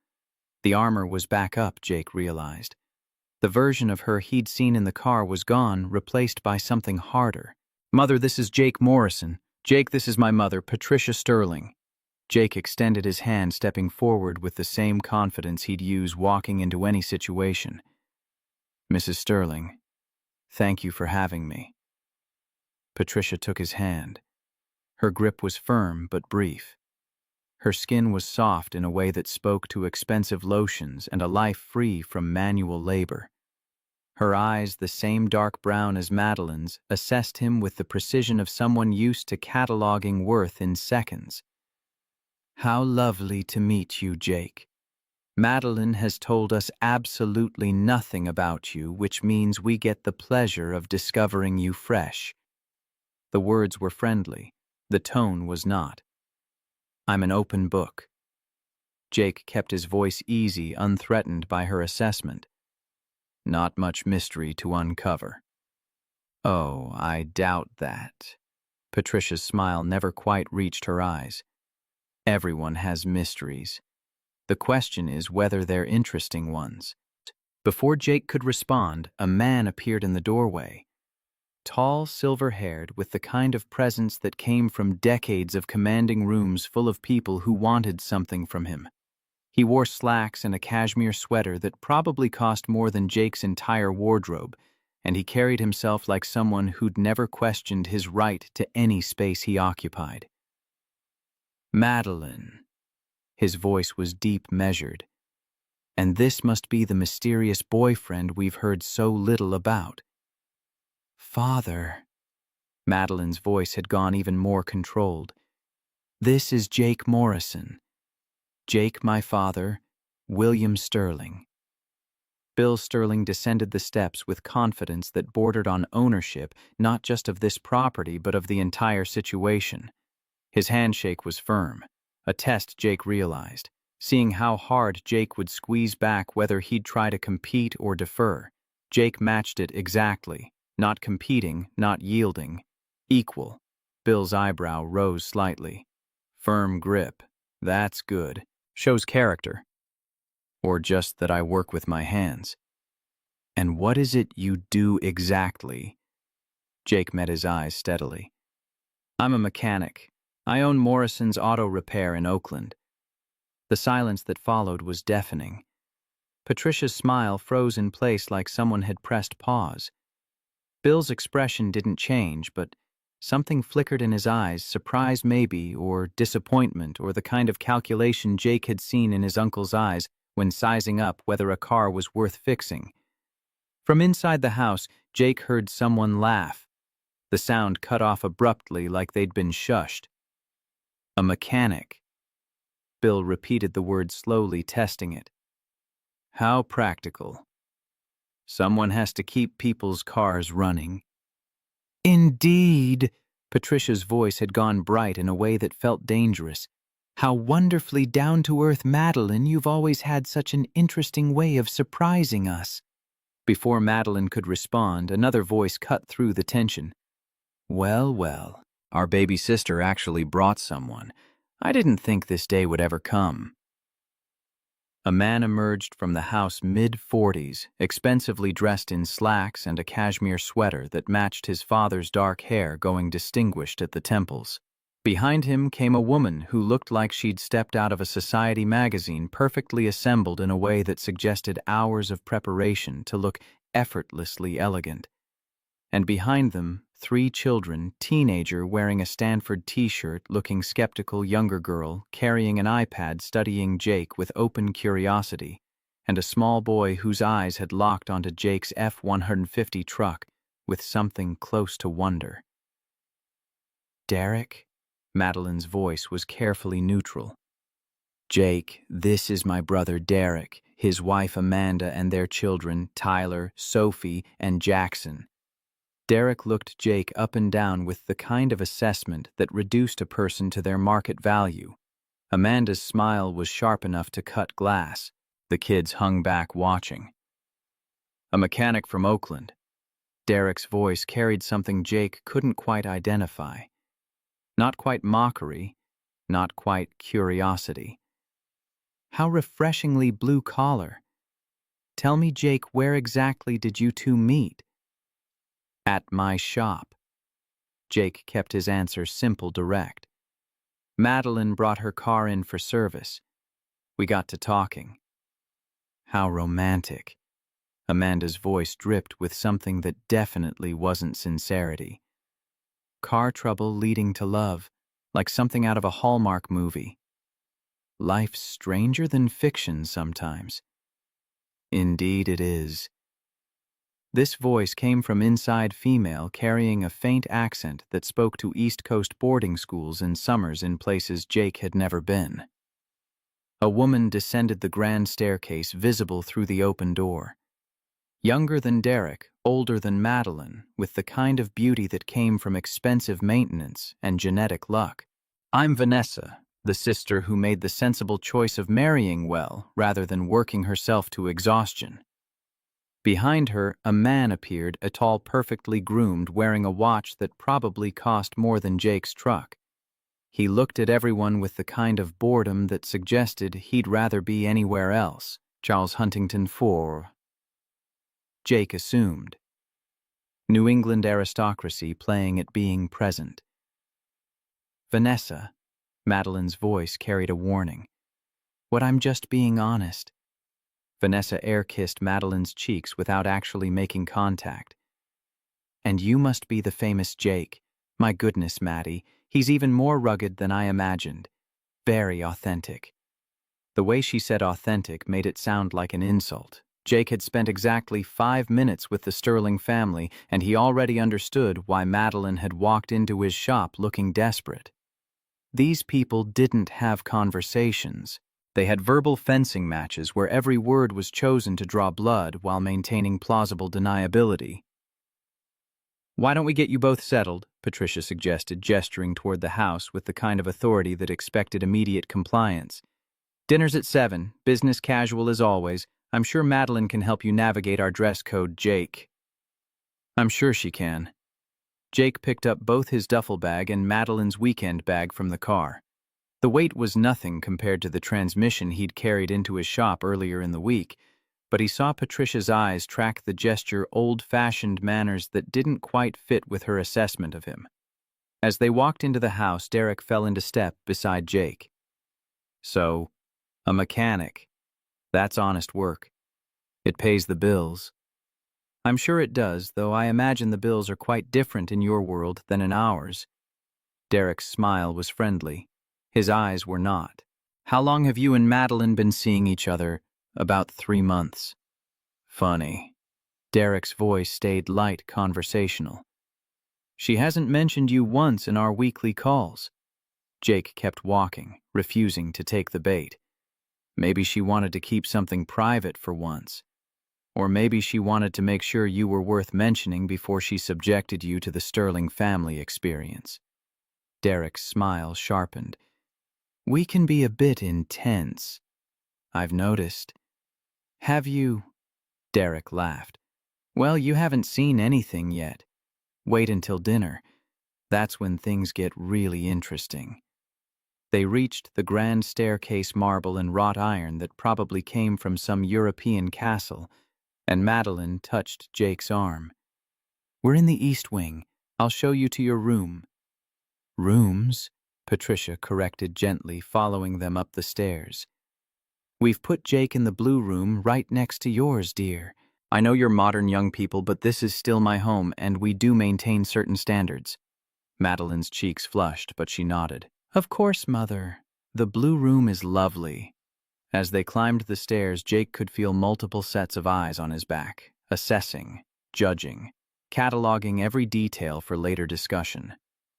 The armor was back up, Jake realized. The version of her he'd seen in the car was gone, replaced by something harder. "Mother, this is Jake Morrison. Jake, this is my mother, Patricia Sterling." Jake extended his hand, stepping forward with the same confidence he'd use walking into any situation. "Mrs. Sterling, thank you for having me." Patricia took his hand. Her grip was firm but brief. Her skin was soft in a way that spoke to expensive lotions and a life free from manual labor. Her eyes, the same dark brown as Madeline's, assessed him with the precision of someone used to cataloging worth in seconds. "How lovely to meet you, Jake. Madeline has told us absolutely nothing about you, which means we get the pleasure of discovering you fresh." The words were friendly. The tone was not. "I'm an open book." Jake kept his voice easy, unthreatened by her assessment. "Not much mystery to uncover." "Oh, I doubt that." Patricia's smile never quite reached her eyes. "Everyone has mysteries. The question is whether they're interesting ones." Before Jake could respond, a man appeared in the doorway. Tall, silver-haired, with the kind of presence that came from decades of commanding rooms full of people who wanted something from him. He wore slacks and a cashmere sweater that probably cost more than Jake's entire wardrobe, and he carried himself like someone who'd never questioned his right to any space he occupied. "Madeline." His voice was deep, measured. "And this must be the mysterious boyfriend we've heard so little about." "Father." Madeline's voice had gone even more controlled. "This is Jake Morrison. Jake, my father, William Sterling." Bill Sterling descended the steps with confidence that bordered on ownership, not just of this property, but of the entire situation. His handshake was firm. A test, Jake realized, seeing how hard Jake would squeeze back whether he'd try to compete or defer. Jake matched it exactly, not competing, not yielding. Equal. Bill's eyebrow rose slightly. Firm grip. That's good. Shows character. Or just that I work with my hands. And what is it you do exactly? Jake met his eyes steadily. I'm a mechanic. I own Morrison's Auto Repair in Oakland. The silence that followed was deafening. Patricia's smile froze in place like someone had pressed pause. Bill's expression didn't change, but something flickered in his eyes, surprise maybe, or disappointment, or the kind of calculation Jake had seen in his uncle's eyes when sizing up whether a car was worth fixing. From inside the house, Jake heard someone laugh. The sound cut off abruptly like they'd been shushed. A mechanic. Bill repeated the word slowly, testing it. How practical. Someone has to keep people's cars running. Indeed. Patricia's voice had gone bright in a way that felt dangerous. How wonderfully down-to-earth, Madeline, you've always had such an interesting way of surprising us. Before Madeline could respond, another voice cut through the tension. Well, well, our baby sister actually brought someone. I didn't think this day would ever come. A man emerged from the house mid-40s, expensively dressed in slacks and a cashmere sweater that matched his father's dark hair going distinguished at the temples. Behind him came a woman who looked like she'd stepped out of a society magazine, perfectly assembled in a way that suggested hours of preparation to look effortlessly elegant. And behind them, 3 children, teenager wearing a Stanford t-shirt, looking skeptical younger girl, carrying an iPad studying Jake with open curiosity, and a small boy whose eyes had locked onto Jake's F-150 truck with something close to wonder. Derek? Madeline's voice was carefully neutral. Jake, this is my brother Derek, his wife Amanda and their children, Tyler, Sophie, and Jackson. Derek looked Jake up and down with the kind of assessment that reduced a person to their market value. Amanda's smile was sharp enough to cut glass. The kids hung back watching. A mechanic from Oakland. Derek's voice carried something Jake couldn't quite identify. Not quite mockery, not quite curiosity. How refreshingly blue-collar. Tell me, Jake, where exactly did you two meet? At my shop. Jake kept his answer simple, direct. Madeline brought her car in for service. We got to talking. How romantic. Amanda's voice dripped with something that definitely wasn't sincerity. Car trouble leading to love, like something out of a Hallmark movie. Life's stranger than fiction sometimes. Indeed it is. This voice came from inside female, carrying a faint accent that spoke to East Coast boarding schools and summers in places Jake had never been. A woman descended the grand staircase, visible through the open door. Younger than Derek, older than Madeline, with the kind of beauty that came from expensive maintenance and genetic luck. I'm Vanessa, the sister who made the sensible choice of marrying well rather than working herself to exhaustion. Behind her, a man appeared, a tall, perfectly groomed, wearing a watch that probably cost more than Jake's truck. He looked at everyone with the kind of boredom that suggested he'd rather be anywhere else. Charles Huntington IV. Jake assumed. New England aristocracy playing at being present. Vanessa, Madeline's voice carried a warning. What, I'm just being honest. Vanessa air-kissed Madeline's cheeks without actually making contact. And you must be the famous Jake. My goodness, Maddie, he's even more rugged than I imagined. Very authentic. The way she said authentic made it sound like an insult. Jake had spent exactly 5 minutes with the Sterling family, and he already understood why Madeline had walked into his shop looking desperate. These people didn't have conversations. They had verbal fencing matches where every word was chosen to draw blood while maintaining plausible deniability. Why don't we get you both settled? Patricia suggested, gesturing toward the house with the kind of authority that expected immediate compliance. Dinner's at 7, business casual as always. I'm sure Madeline can help you navigate our dress code, Jake. I'm sure she can. Jake picked up both his duffel bag and Madeline's weekend bag from the car. The weight was nothing compared to the transmission he'd carried into his shop earlier in the week, but he saw Patricia's eyes track the gesture old-fashioned manners that didn't quite fit with her assessment of him. As they walked into the house, Derek fell into step beside Jake. So, a mechanic. That's honest work. It pays the bills. I'm sure it does, though I imagine the bills are quite different in your world than in ours. Derek's smile was friendly. His eyes were not. How long have you and Madeline been seeing each other? About 3 months. Funny. Derek's voice stayed light, conversational. She hasn't mentioned you once in our weekly calls. Jake kept walking, refusing to take the bait. Maybe she wanted to keep something private for once. Or maybe she wanted to make sure you were worth mentioning before she subjected you to the Sterling family experience. Derek's smile sharpened. We can be a bit intense. I've noticed. Have you? Derek laughed. Well, you haven't seen anything yet. Wait until dinner. That's when things get really interesting. They reached the grand staircase, marble and wrought iron that probably came from some European castle, and Madeline touched Jake's arm. We're in the East Wing. I'll show you to your room. Rooms? Patricia corrected gently, following them up the stairs. We've put Jake in the blue room right next to yours, dear. I know you're modern young people, but this is still my home, and we do maintain certain standards. Madeline's cheeks flushed, but she nodded. Of course, Mother. The blue room is lovely. As they climbed the stairs, Jake could feel multiple sets of eyes on his back, assessing, judging, cataloging every detail for later discussion.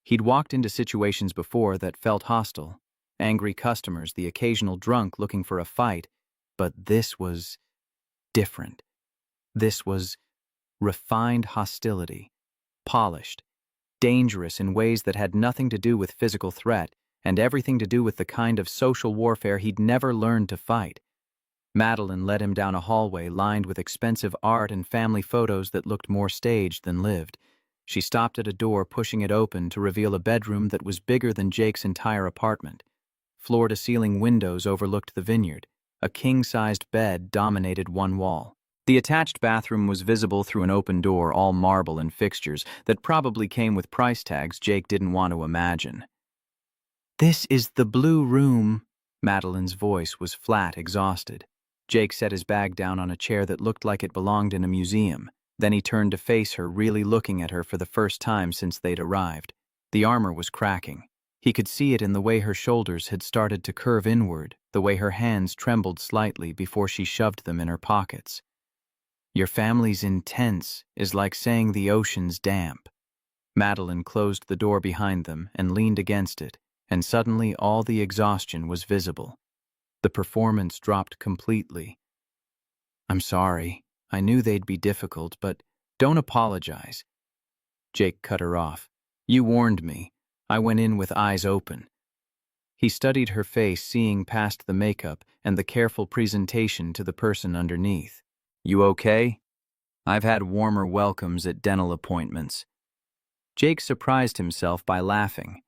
He'd walked into situations before that felt hostile, angry customers, the occasional drunk looking for a fight, but this was different. This was refined hostility, polished, dangerous in ways that had nothing to do with physical threat and everything to do with the kind of social warfare he'd never learned to fight. Madeline led him down a hallway lined with expensive art and family photos that looked more staged than lived. She stopped at a door, pushing it open to reveal a bedroom that was bigger than Jake's entire apartment. Floor-to-ceiling windows overlooked the vineyard. A king-sized bed dominated one wall. The attached bathroom was visible through an open door, all marble and fixtures that probably came with price tags Jake didn't want to imagine. This is the blue room. Madeline's voice was flat, exhausted. Jake set his bag down on a chair that looked like it belonged in a museum. Then he turned to face her, really looking at her for the first time since they'd arrived. The armor was cracking. He could see it in the way her shoulders had started to curve inward, the way her hands trembled slightly before she shoved them in her pockets. Your family's intense is like saying the ocean's damp. Madeline closed the door behind them and leaned against it, and suddenly all the exhaustion was visible. The performance dropped completely. I'm sorry. I knew they'd be difficult, but don't apologize. Jake cut her off. You warned me. I went in with eyes open. He studied her face, seeing past the makeup and the careful presentation to the person underneath. You okay? I've had warmer welcomes at dental appointments. Jake surprised himself by laughing.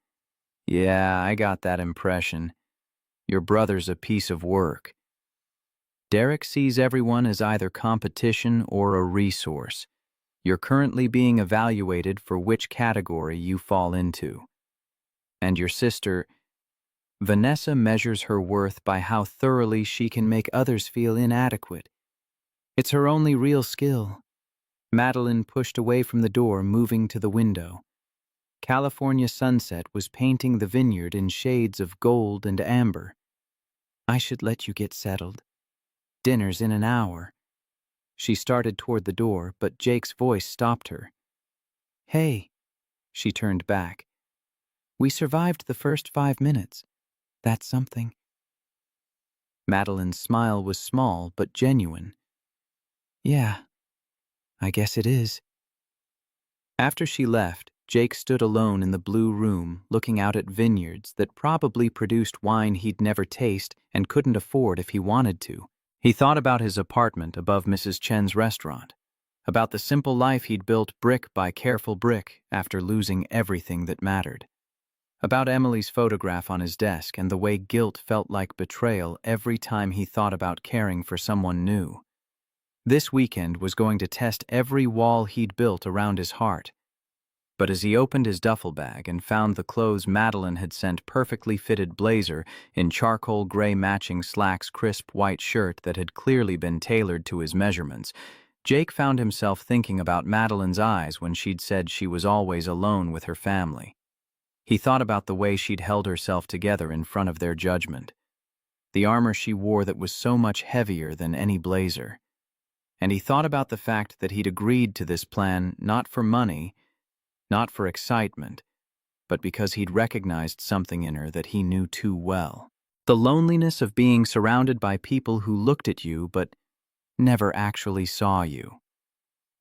Yeah, I got that impression. Your brother's a piece of work. Derek sees everyone as either competition or a resource. You're currently being evaluated for which category you fall into. And your sister, Vanessa, measures her worth by how thoroughly she can make others feel inadequate. It's her only real skill. Madeline pushed away from the door, moving to the window. California sunset was painting the vineyard in shades of gold and amber. I should let you get settled. Dinner's in an hour. She started toward the door, but Jake's voice stopped her. Hey, she turned back. We survived the first 5 minutes. That's something. Madeline's smile was small but genuine. Yeah, I guess it is. After she left, Jake stood alone in the blue room, looking out at vineyards that probably produced wine he'd never taste and couldn't afford if he wanted to. He thought about his apartment above Mrs. Chen's restaurant, about the simple life he'd built brick by careful brick after losing everything that mattered, about Emily's photograph on his desk and the way guilt felt like betrayal every time he thought about caring for someone new. This weekend was going to test every wall he'd built around his heart. But as he opened his duffel bag and found the clothes Madeline had sent, perfectly fitted blazer in charcoal gray matching slacks, crisp white shirt that had clearly been tailored to his measurements, Jake found himself thinking about Madeline's eyes when she'd said she was always alone with her family. He thought about the way she'd held herself together in front of their judgment, the armor she wore that was so much heavier than any blazer. And he thought about the fact that he'd agreed to this plan not for money, not for excitement, but because he'd recognized something in her that he knew too well. The loneliness of being surrounded by people who looked at you but never actually saw you.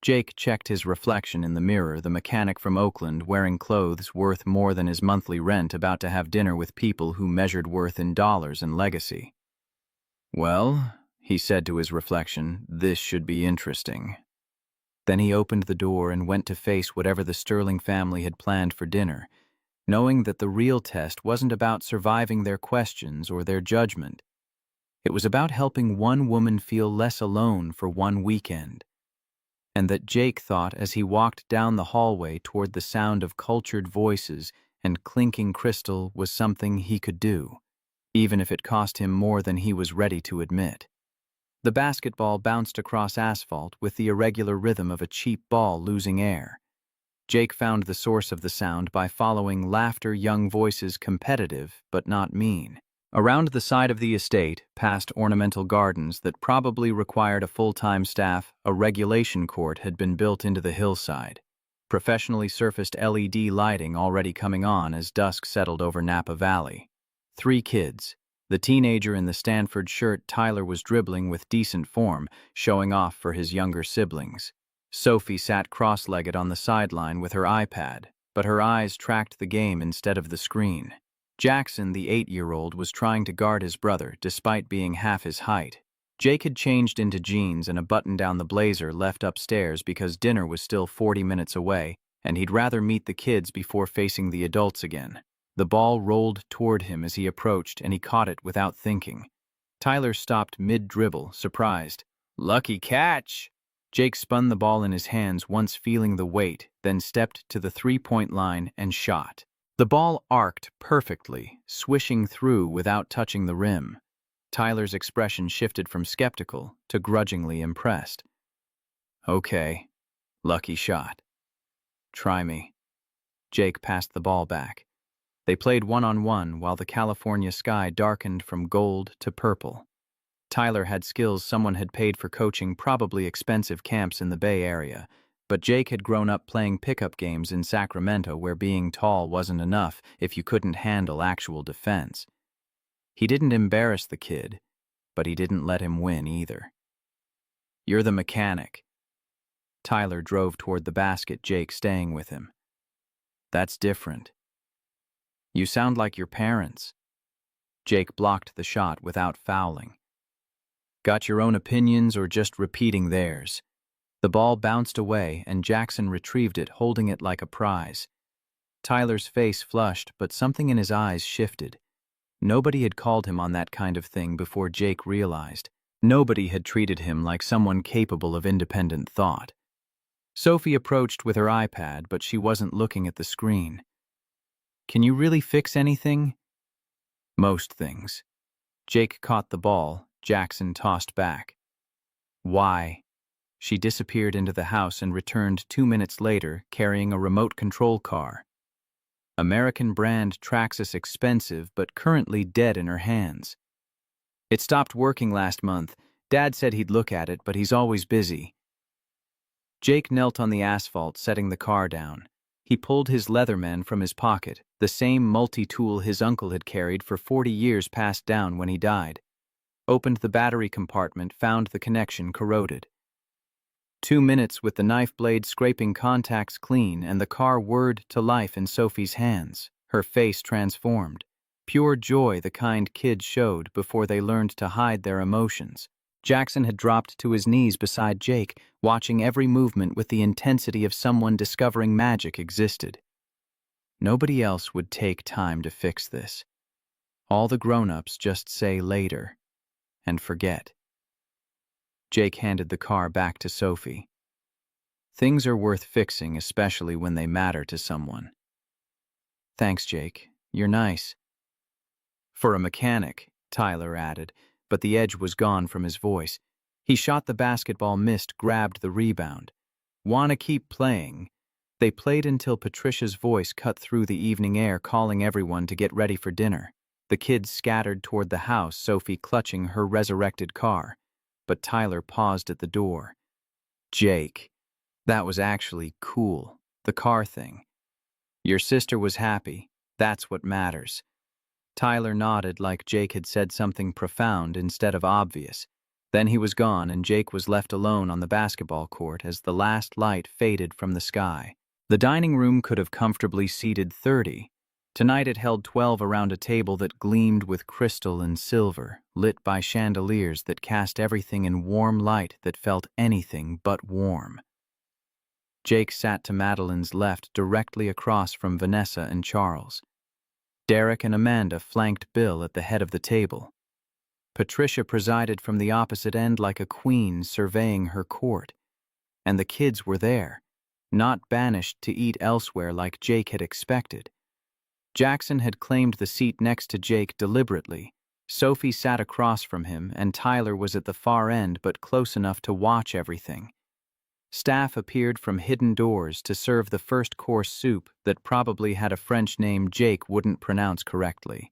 Jake checked his reflection in the mirror, the mechanic from Oakland wearing clothes worth more than his monthly rent, about to have dinner with people who measured worth in dollars and legacy. Well, he said to his reflection, this should be interesting. Then he opened the door and went to face whatever the Sterling family had planned for dinner, knowing that the real test wasn't about surviving their questions or their judgment. It was about helping one woman feel less alone for one weekend. And that, Jake thought as he walked down the hallway toward the sound of cultured voices and clinking crystal, was something he could do, even if it cost him more than he was ready to admit. The basketball bounced across asphalt with the irregular rhythm of a cheap ball losing air. Jake found the source of the sound by following laughter, young voices, competitive but not mean. Around the side of the estate, past ornamental gardens that probably required a full-time staff, a regulation court had been built into the hillside. Professionally surfaced LED lighting already coming on as dusk settled over Napa Valley. 3 kids. The teenager in the Stanford shirt Tyler was dribbling with decent form, showing off for his younger siblings. Sophie sat cross-legged on the sideline with her iPad, but her eyes tracked the game instead of the screen. Jackson, the 8-year-old, was trying to guard his brother, despite being half his height. Jake had changed into jeans and a button-down the blazer left upstairs because dinner was still 40 minutes away, and he'd rather meet the kids before facing the adults again. The ball rolled toward him as he approached, and he caught it without thinking. Tyler stopped mid-dribble, surprised. "Lucky catch!" Jake spun the ball in his hands, once feeling the weight, then stepped to the three-point line and shot. The ball arced perfectly, swishing through without touching the rim. Tyler's expression shifted from skeptical to grudgingly impressed. "Okay, lucky shot. Try me." Jake passed the ball back. They played one-on-one while the California sky darkened from gold to purple. Tyler had skills someone had paid for, coaching probably expensive camps in the Bay Area, but Jake had grown up playing pickup games in Sacramento where being tall wasn't enough if you couldn't handle actual defense. He didn't embarrass the kid, but he didn't let him win either. "You're the mechanic." Tyler drove toward the basket, Jake staying with him. "That's different. You sound like your parents." Jake blocked the shot without fouling. "Got your own opinions or just repeating theirs?" The ball bounced away and Jackson retrieved it, holding it like a prize. Tyler's face flushed, but something in his eyes shifted. Nobody had called him on that kind of thing before, Jake realized. Nobody had treated him like someone capable of independent thought. Sophie approached with her iPad, but she wasn't looking at the screen. "Can you really fix anything?" "Most things." Jake caught the ball. Jackson tossed back. "Why?" She disappeared into the house and returned 2 minutes later carrying a remote control car. American brand Traxxas, expensive but currently dead in her hands. "It stopped working last month. Dad said he'd look at it, but he's always busy." Jake knelt on the asphalt, setting the car down. He pulled his Leatherman from his pocket, the same multi-tool his uncle had carried for 40 years, passed down when he died. Opened the battery compartment, found the connection corroded. 2 minutes with the knife blade scraping contacts clean and the car whirred to life in Sophie's hands. Her face transformed. Pure joy, the kind kids showed before they learned to hide their emotions. Jackson had dropped to his knees beside Jake, watching every movement with the intensity of someone discovering magic existed. Nobody else would take time to fix this. All the grown-ups just say later and forget. Jake handed the car back to Sophie. Things are worth fixing, especially when they matter to someone. Thanks, Jake. You're nice. For a mechanic, Tyler added, but the edge was gone from his voice. He shot the basketball, missed, grabbed the rebound. Wanna keep playing? They played until Patricia's voice cut through the evening air, calling everyone to get ready for dinner. The kids scattered toward the house, Sophie clutching her resurrected car. But Tyler paused at the door. Jake, that was actually cool, the car thing. Your sister was happy. That's what matters. Tyler nodded like Jake had said something profound instead of obvious. Then he was gone and Jake was left alone on the basketball court as the last light faded from the sky. The dining room could have comfortably seated 30. Tonight it held 12 around a table that gleamed with crystal and silver, lit by chandeliers that cast everything in warm light that felt anything but warm. Jake sat to Madeline's left, directly across from Vanessa and Charles. Derek and Amanda flanked Bill at the head of the table. Patricia presided from the opposite end like a queen surveying her court. And the kids were there, not banished to eat elsewhere like Jake had expected. Jackson had claimed the seat next to Jake deliberately. Sophie sat across from him, and Tyler was at the far end but close enough to watch everything. Staff appeared from hidden doors to serve the first-course soup that probably had a French name Jake wouldn't pronounce correctly.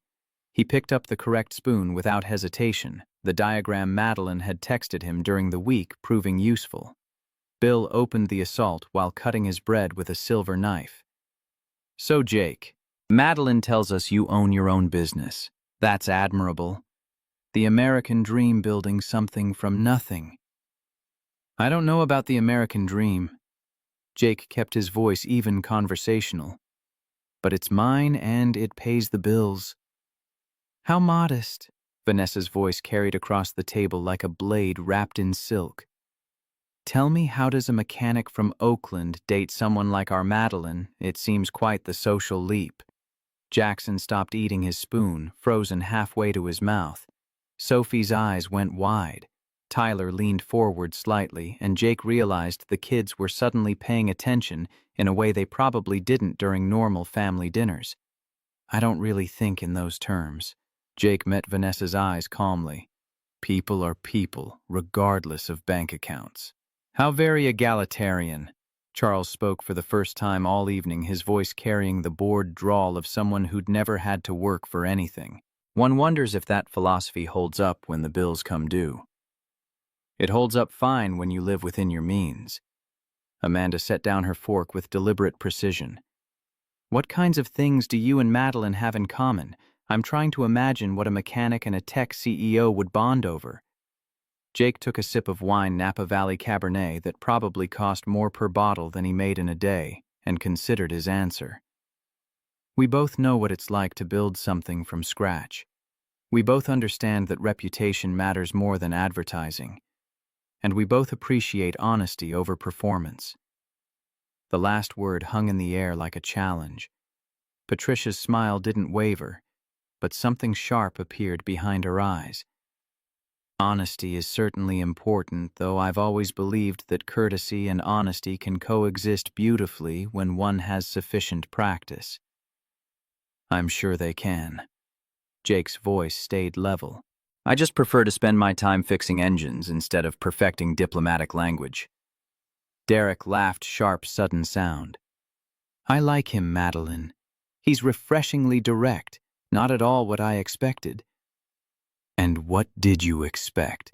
He picked up the correct spoon without hesitation, the diagram Madeline had texted him during the week proving useful. Bill opened the assault while cutting his bread with a silver knife. So, Jake, Madeline tells us you own your own business. That's admirable. The American dream, building something from nothing. I don't know about the American dream. Jake kept his voice even conversational. But it's mine and it pays the bills. How modest. Vanessa's voice carried across the table like a blade wrapped in silk. Tell me, how does a mechanic from Oakland date someone like our Madeline? It seems quite the social leap. Jackson stopped eating his spoon, frozen halfway to his mouth. Sophie's eyes went wide. Tyler leaned forward slightly, and Jake realized the kids were suddenly paying attention in a way they probably didn't during normal family dinners. I don't really think in those terms. Jake met Vanessa's eyes calmly. People are people, regardless of bank accounts. How very egalitarian. Charles spoke for the first time all evening, his voice carrying the bored drawl of someone who'd never had to work for anything. One wonders if that philosophy holds up when the bills come due. It holds up fine when you live within your means. Amanda set down her fork with deliberate precision. What kinds of things do you and Madeline have in common? I'm trying to imagine what a mechanic and a tech CEO would bond over. Jake took a sip of wine, Napa Valley Cabernet, that probably cost more per bottle than he made in a day, and considered his answer. We both know what it's like to build something from scratch. We both understand that reputation matters more than advertising. And we both appreciate honesty over performance. The last word hung in the air like a challenge. Patricia's smile didn't waver, but something sharp appeared behind her eyes. Honesty is certainly important, though I've always believed that courtesy and honesty can coexist beautifully when one has sufficient practice. I'm sure they can. Jake's voice stayed level. I just prefer to spend my time fixing engines instead of perfecting diplomatic language. Derek laughed, sharp, sudden sound. I like him, Madeline. He's refreshingly direct, not at all what I expected. And what did you expect?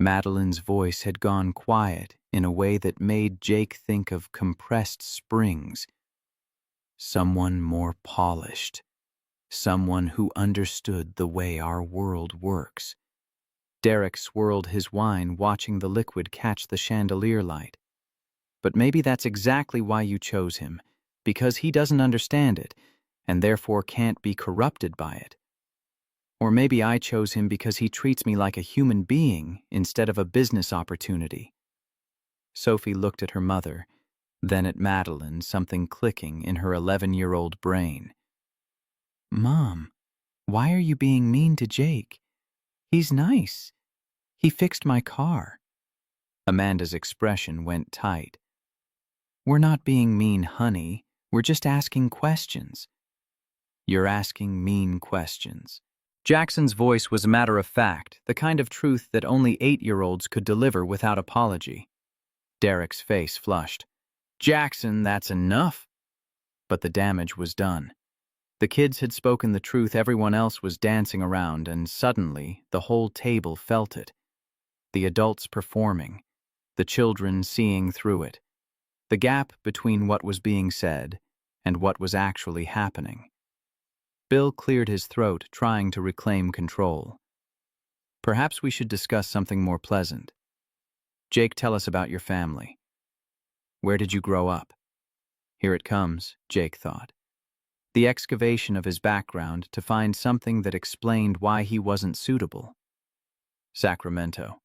Madeline's voice had gone quiet in a way that made Jake think of compressed springs. Someone more polished. Someone who understood the way our world works. Derek swirled his wine, watching the liquid catch the chandelier light. But maybe that's exactly why you chose him, because he doesn't understand it, and therefore can't be corrupted by it. Or maybe I chose him because he treats me like a human being instead of a business opportunity. Sophie looked at her mother, then at Madeline, something clicking in her 11-year-old brain. Mom, why are you being mean to Jake? He's nice. He fixed my car. Amanda's expression went tight. We're not being mean, honey. We're just asking questions. You're asking mean questions. Jackson's voice was a matter of fact, the kind of truth that only 8-year-olds could deliver without apology. Derek's face flushed. Jackson, that's enough. But the damage was done. The kids had spoken the truth everyone else was dancing around, and suddenly the whole table felt it. The adults performing, the children seeing through it. The gap between what was being said and what was actually happening. Bill cleared his throat, trying to reclaim control. Perhaps we should discuss something more pleasant. Jake, tell us about your family. Where did you grow up? Here it comes, Jake thought. The excavation of his background to find something that explained why he wasn't suitable. Sacramento.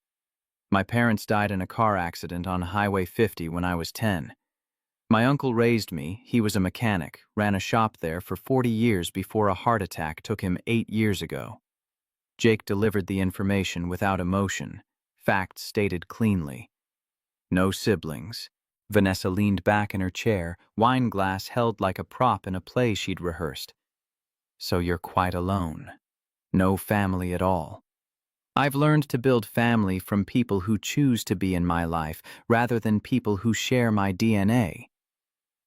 My parents died in a car accident on Highway 50 when I was 10. My uncle raised me. He was a mechanic, ran a shop there for 40 years before a heart attack took him 8 years ago. Jake delivered the information without emotion, facts stated cleanly. No siblings. Vanessa leaned back in her chair, wine glass held like a prop in a play she'd rehearsed. So you're quite alone. No family at all. I've learned to build family from people who choose to be in my life rather than people who share my DNA.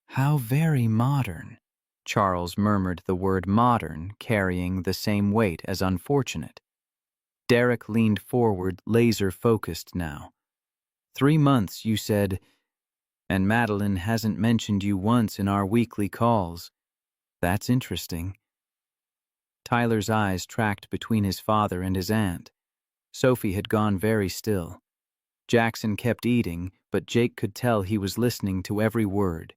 How very modern. Charles murmured the word modern, carrying the same weight as unfortunate. Derek leaned forward, laser-focused now. 3 months, you said, and Madeline hasn't mentioned you once in our weekly calls. That's interesting. Tyler's eyes tracked between his father and his aunt. Sophie had gone very still. Jackson kept eating, but Jake could tell he was listening to every word.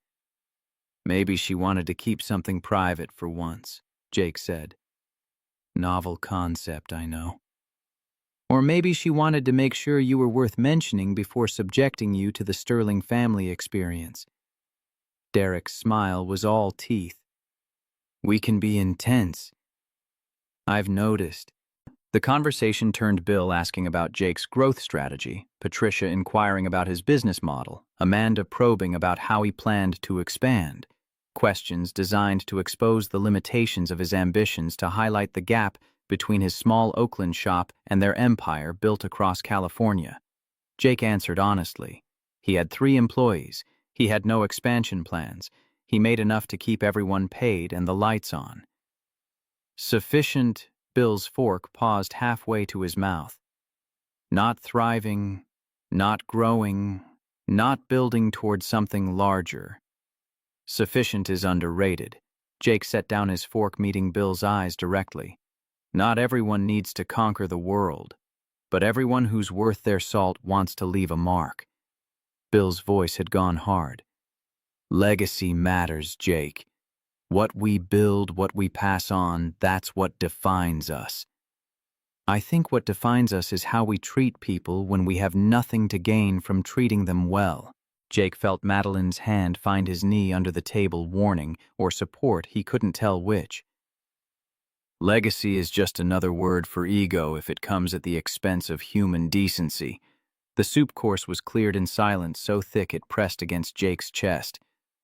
Maybe she wanted to keep something private for once, Jake said. Novel concept, I know. Or maybe she wanted to make sure you were worth mentioning before subjecting you to the Sterling family experience. Derek's smile was all teeth. We can be intense. I've noticed. The conversation turned Bill asking about Jake's growth strategy, Patricia inquiring about his business model, Amanda probing about how he planned to expand. Questions designed to expose the limitations of his ambitions to highlight the gap between his small Oakland shop and their empire built across California. Jake answered honestly. He had 3 employees. He had no expansion plans. He made enough to keep everyone paid and the lights on. Sufficient. Bill's fork paused halfway to his mouth. Not thriving, not growing, not building toward something larger. Sufficient is underrated. Jake set down his fork, meeting Bill's eyes directly. Not everyone needs to conquer the world, but everyone who's worth their salt wants to leave a mark. Bill's voice had gone hard. Legacy matters, Jake. What we build, what we pass on, that's what defines us. I think what defines us is how we treat people when we have nothing to gain from treating them well. Jake felt Madeline's hand find his knee under the table, warning or support, he couldn't tell which. Legacy is just another word for ego if it comes at the expense of human decency. The soup course was cleared in silence so thick it pressed against Jake's chest.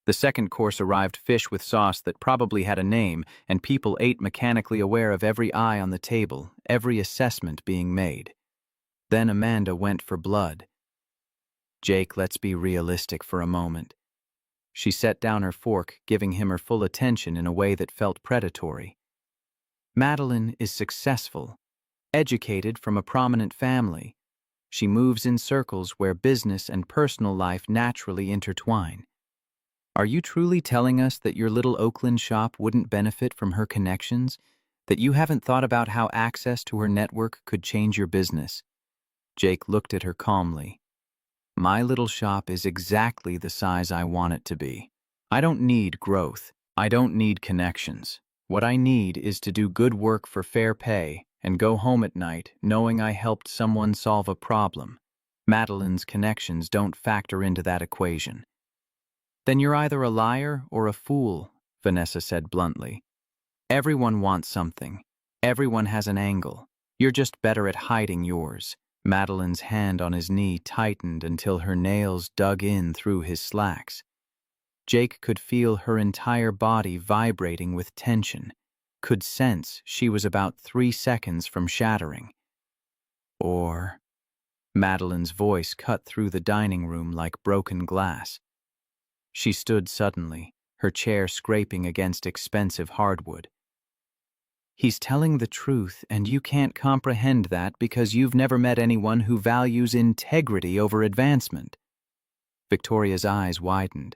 The second course arrived, fish with sauce that probably had a name, and people ate mechanically aware of every eye on the table, every assessment being made. Then Amanda went for blood. Jake, let's be realistic for a moment. She set down her fork, giving him her full attention in a way that felt predatory. Madeline is successful, educated from a prominent family. She moves in circles where business and personal life naturally intertwine. Are you truly telling us that your little Oakland shop wouldn't benefit from her connections? That you haven't thought about how access to her network could change your business? Jake looked at her calmly. My little shop is exactly the size I want it to be. I don't need growth. I don't need connections. What I need is to do good work for fair pay and go home at night knowing I helped someone solve a problem. Madeline's connections don't factor into that equation. Then you're either a liar or a fool, Vanessa said bluntly. Everyone wants something. Everyone has an angle. You're just better at hiding yours. Madeline's hand on his knee tightened until her nails dug in through his slacks. Jake could feel her entire body vibrating with tension, could sense she was about 3 seconds from shattering. Or... Madeline's voice cut through the dining room like broken glass. She stood suddenly, her chair scraping against expensive hardwood. He's telling the truth, and you can't comprehend that because you've never met anyone who values integrity over advancement. Victoria's eyes widened.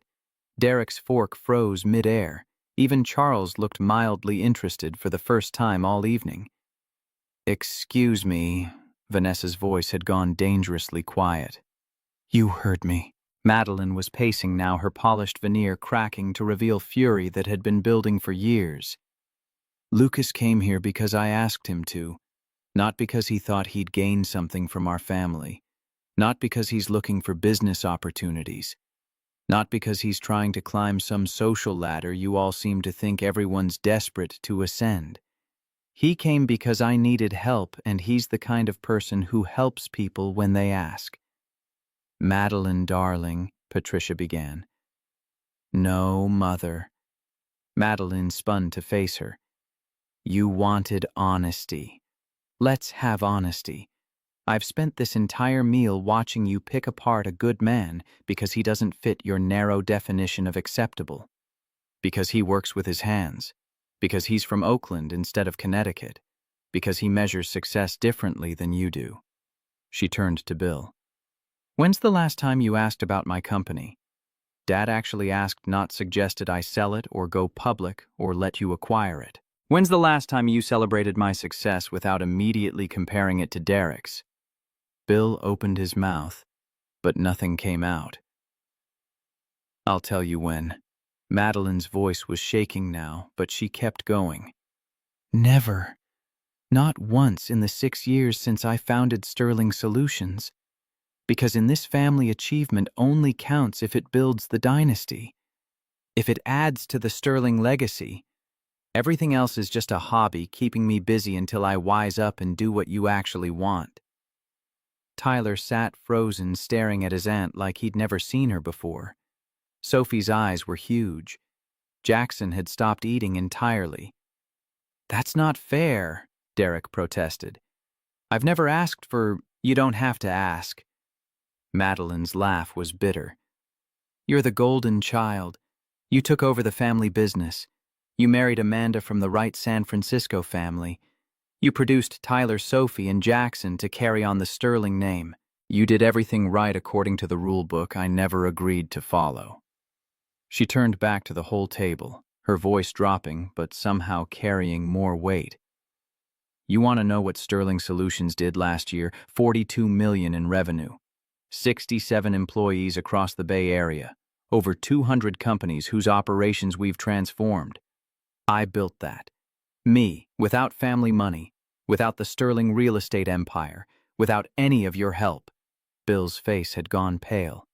Derek's fork froze mid-air. Even Charles looked mildly interested for the first time all evening. "Excuse me," Vanessa's voice had gone dangerously quiet. "You heard me." Madeline was pacing now, her polished veneer cracking to reveal fury that had been building for years. "Lucas came here because I asked him to, not because he thought he'd gain something from our family, not because he's looking for business opportunities, not because he's trying to climb some social ladder you all seem to think everyone's desperate to ascend. He came because I needed help, and he's the kind of person who helps people when they ask." "Madeline, darling," Patricia began. "No, Mother." Madeline spun to face her. "You wanted honesty. Let's have honesty. I've spent this entire meal watching you pick apart a good man because he doesn't fit your narrow definition of acceptable. Because he works with his hands. Because he's from Oakland instead of Connecticut. Because he measures success differently than you do." She turned to Bill. "When's the last time you asked about my company? Dad actually asked, not suggested I sell it or go public or let you acquire it. When's the last time you celebrated my success without immediately comparing it to Derek's?" Bill opened his mouth, but nothing came out. "I'll tell you when." Madeline's voice was shaking now, but she kept going. "Never. Not once in the 6 years since I founded Sterling Solutions. Because in this family, achievement only counts if it builds the dynasty. If it adds to the Sterling legacy. Everything else is just a hobby keeping me busy until I wise up and do what you actually want." Tyler sat frozen, staring at his aunt like he'd never seen her before. Sophie's eyes were huge. Jackson had stopped eating entirely. "That's not fair," Derek protested. "I've never asked for—" "You don't have to ask." Madeline's laugh was bitter. "You're the golden child. You took over the family business. You married Amanda from the right San Francisco family. You produced Tyler, Sophie, and Jackson to carry on the Sterling name. You did everything right according to the rule book I never agreed to follow." She turned back to the whole table, her voice dropping but somehow carrying more weight. "You want to know what Sterling Solutions did last year? $42 million in revenue. 67 employees across the Bay Area. Over 200 companies whose operations we've transformed. I built that. Me, without family money, without the Sterling real estate empire, without any of your help." Bill's face had gone pale.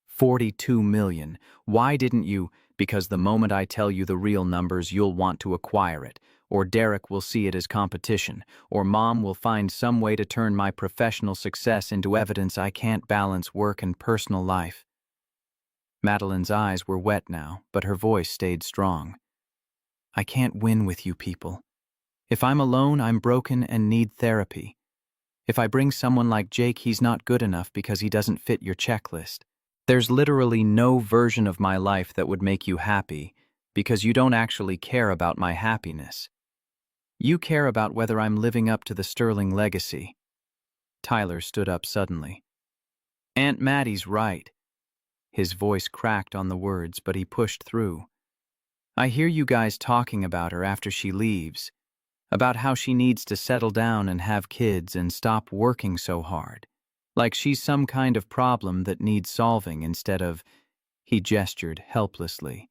$42 million. Why didn't you? Because the moment I tell you the real numbers, you'll want to acquire it, or Derek will see it as competition, or Mom will find some way to turn my professional success into evidence I can't balance work and personal life. Madeline's eyes were wet now, but her voice stayed strong. "I can't win with you people. If I'm alone, I'm broken and need therapy. If I bring someone like Jake, he's not good enough because he doesn't fit your checklist. There's literally no version of my life that would make you happy because you don't actually care about my happiness. You care about whether I'm living up to the Sterling legacy." Tyler stood up suddenly. "Aunt Maddie's right." His voice cracked on the words, but he pushed through. "I hear you guys talking about her after she leaves, about how she needs to settle down and have kids and stop working so hard. Like she's some kind of problem that needs solving instead of, he gestured helplessly,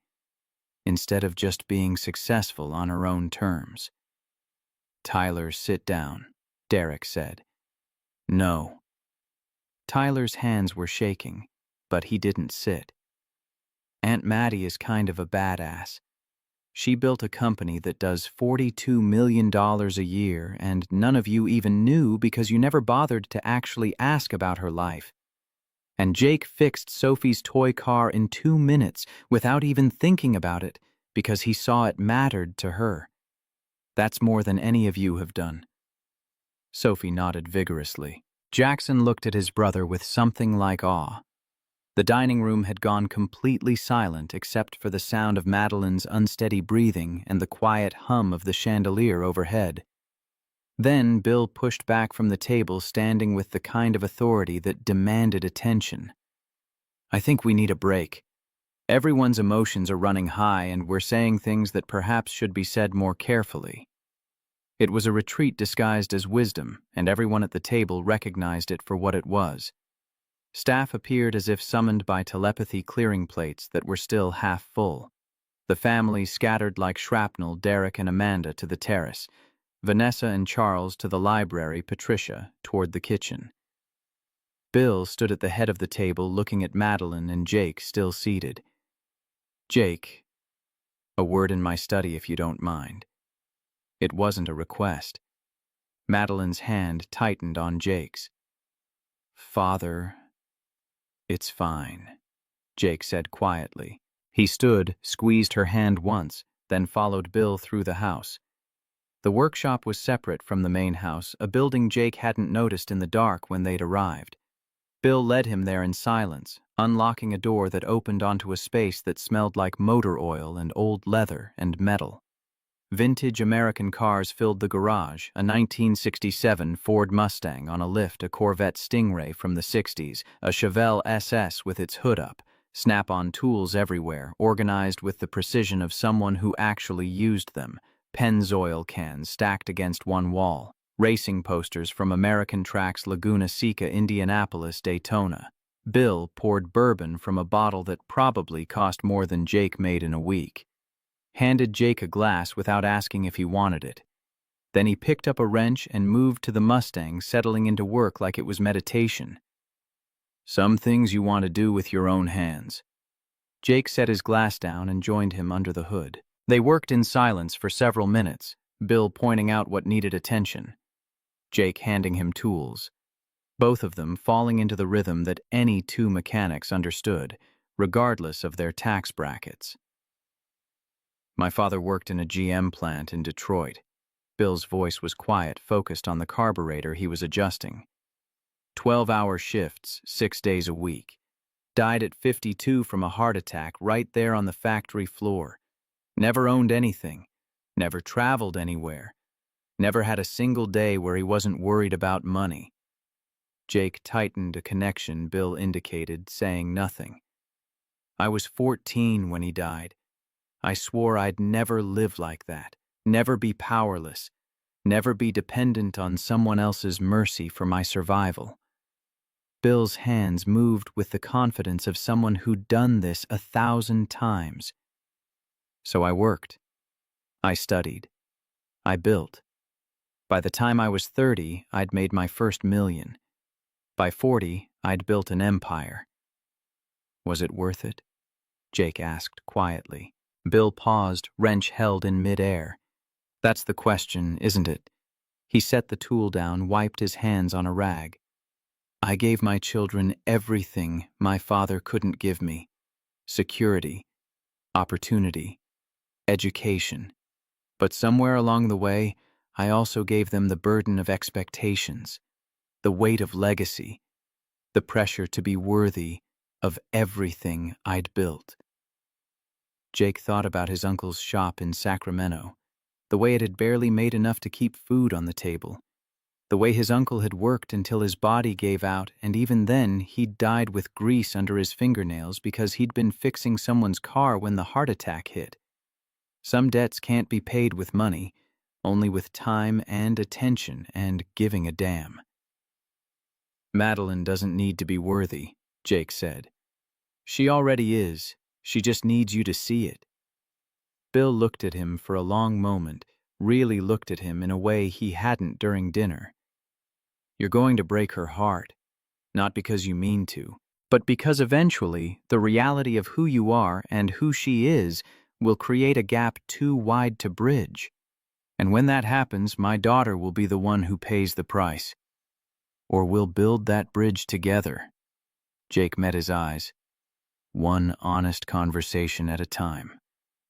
instead of just being successful on her own terms. Tyler, sit down, Derek said. No. Tyler's hands were shaking, but he didn't sit. Aunt Mattie is kind of a badass. She built a company that does $42 million a year, and none of you even knew because you never bothered to actually ask about her life. And Jake fixed Sophie's toy car in 2 minutes without even thinking about it because he saw it mattered to her. That's more than any of you have done. Sophie nodded vigorously. Jackson looked at his brother with something like awe. The dining room had gone completely silent except for the sound of Madeline's unsteady breathing and the quiet hum of the chandelier overhead. Then Bill pushed back from the table, standing with the kind of authority that demanded attention. I think we need a break. Everyone's emotions are running high and we're saying things that perhaps should be said more carefully. It was a retreat disguised as wisdom, and everyone at the table recognized it for what it was. Staff appeared as if summoned by telepathy, clearing plates that were still half full. The family scattered like shrapnel, Derek and Amanda to the terrace, Vanessa and Charles to the library, Patricia toward the kitchen. Bill stood at the head of the table looking at Madeline and Jake still seated. Jake, a word in my study if you don't mind. It wasn't a request. Madeline's hand tightened on Jake's. Father, it's fine, Jake said quietly. He stood, squeezed her hand once, then followed Bill through the house. The workshop was separate from the main house, a building Jake hadn't noticed in the dark when they'd arrived. Bill led him there in silence, unlocking a door that opened onto a space that smelled like motor oil and old leather and metal. Vintage American cars filled the garage, a 1967 Ford Mustang on a lift, a Corvette Stingray from the 60s, a Chevelle SS with its hood up, snap-on tools everywhere, organized with the precision of someone who actually used them, Pennzoil cans stacked against one wall, racing posters from American tracks Laguna Seca, Indianapolis, Daytona. Bill poured bourbon from a bottle that probably cost more than Jake made in a week. Handed Jake a glass without asking if he wanted it. Then he picked up a wrench and moved to the Mustang, settling into work like it was meditation. Some things you want to do with your own hands. Jake set his glass down and joined him under the hood. They worked in silence for several minutes, Bill pointing out what needed attention, Jake handing him tools, both of them falling into the rhythm that any two mechanics understood, regardless of their tax brackets. My father worked in a GM plant in Detroit. Bill's voice was quiet, focused on the carburetor he was adjusting. 12-hour shifts, 6 days a week. Died at 52 from a heart attack right there on the factory floor. Never owned anything. Never traveled anywhere. Never had a single day where he wasn't worried about money. Jake tightened a connection Bill indicated, saying nothing. I was 14 when he died. I swore I'd never live like that, never be powerless, never be dependent on someone else's mercy for my survival. Bill's hands moved with the confidence of someone who'd done this 1,000 times. So I worked. I studied. I built. By the time I was 30, I'd made my first million. By 40, I'd built an empire. Was it worth it? Jake asked quietly. Bill paused, wrench held in midair. That's the question, isn't it? He set the tool down, wiped his hands on a rag. I gave my children everything my father couldn't give me. Security, opportunity, education. But somewhere along the way, I also gave them the burden of expectations, the weight of legacy, the pressure to be worthy of everything I'd built. Jake thought about his uncle's shop in Sacramento, the way it had barely made enough to keep food on the table, the way his uncle had worked until his body gave out, and even then he'd died with grease under his fingernails because he'd been fixing someone's car when the heart attack hit. Some debts can't be paid with money, only with time and attention and giving a damn. Madeline doesn't need to be worthy, Jake said. She already is. She just needs you to see it. Bill looked at him for a long moment, really looked at him in a way he hadn't during dinner. You're going to break her heart, not because you mean to, but because eventually the reality of who you are and who she is will create a gap too wide to bridge. And when that happens, my daughter will be the one who pays the price. Or we'll build that bridge together. Jake met his eyes. One honest conversation at a time.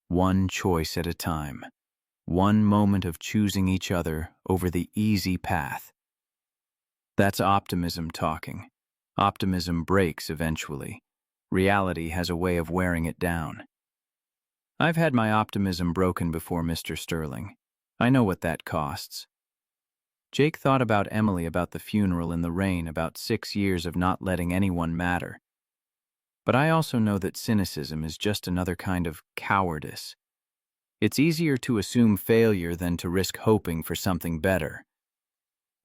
One choice at a time. One moment of choosing each other over the easy path. That's optimism talking. Optimism breaks eventually. Reality has a way of wearing it down. I've had my optimism broken before, Mr. Sterling. I know what that costs. Jake thought about Emily, about the funeral in the rain, about 6 years of not letting anyone matter. But I also know that cynicism is just another kind of cowardice. It's easier to assume failure than to risk hoping for something better.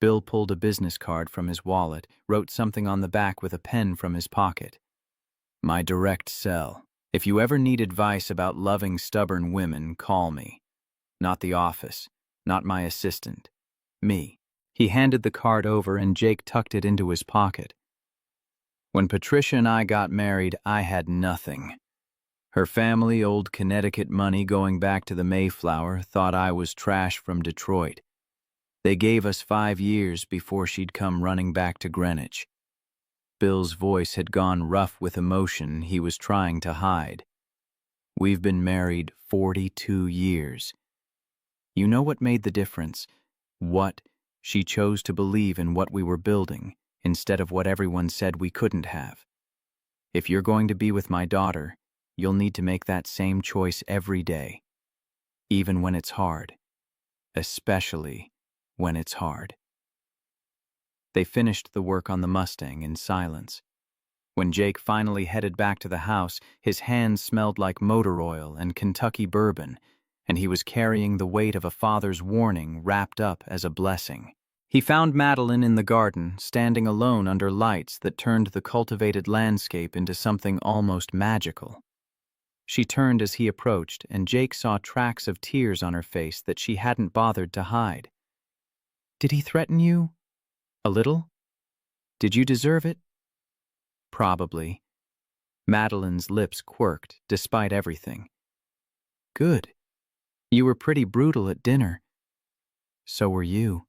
Bill pulled a business card from his wallet, wrote something on the back with a pen from his pocket. My direct cell. If you ever need advice about loving stubborn women, call me. Not the office, not my assistant. Me. He handed the card over and Jake tucked it into his pocket. When Patricia and I got married, I had nothing. Her family, old Connecticut money going back to the Mayflower, thought I was trash from Detroit. They gave us 5 years before she'd come running back to Greenwich. Bill's voice had gone rough with emotion he was trying to hide. We've been married 42 years. You know what made the difference? What? She chose to believe in what we were building, instead of what everyone said we couldn't have. If you're going to be with my daughter, you'll need to make that same choice every day, even when it's hard, especially when it's hard. They finished the work on the Mustang in silence. When Jake finally headed back to the house, his hands smelled like motor oil and Kentucky bourbon, and he was carrying the weight of a father's warning wrapped up as a blessing. He found Madeline in the garden, standing alone under lights that turned the cultivated landscape into something almost magical. She turned as he approached, and Jake saw tracks of tears on her face that she hadn't bothered to hide. Did he threaten you? A little? Did you deserve it? Probably. Madeline's lips quirked, despite everything. Good. You were pretty brutal at dinner. So were you.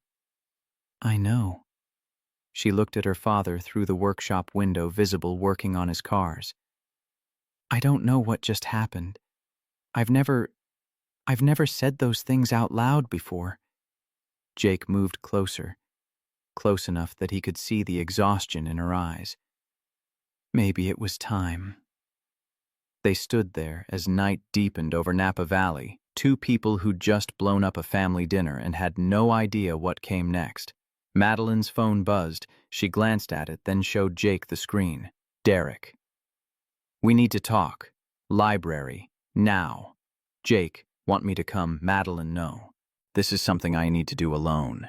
I know. She looked at her father through the workshop window, visible working on his cars. I don't know what just happened. I've never said those things out loud before. Jake moved closer, close enough that he could see the exhaustion in her eyes. Maybe it was time. They stood there as night deepened over Napa Valley, two people who'd just blown up a family dinner and had no idea what came next. Madeline's phone buzzed. She glanced at it, then showed Jake the screen. Derek. We need to talk. Library. Now. Jake, want me to come? Madeline, no. This is something I need to do alone.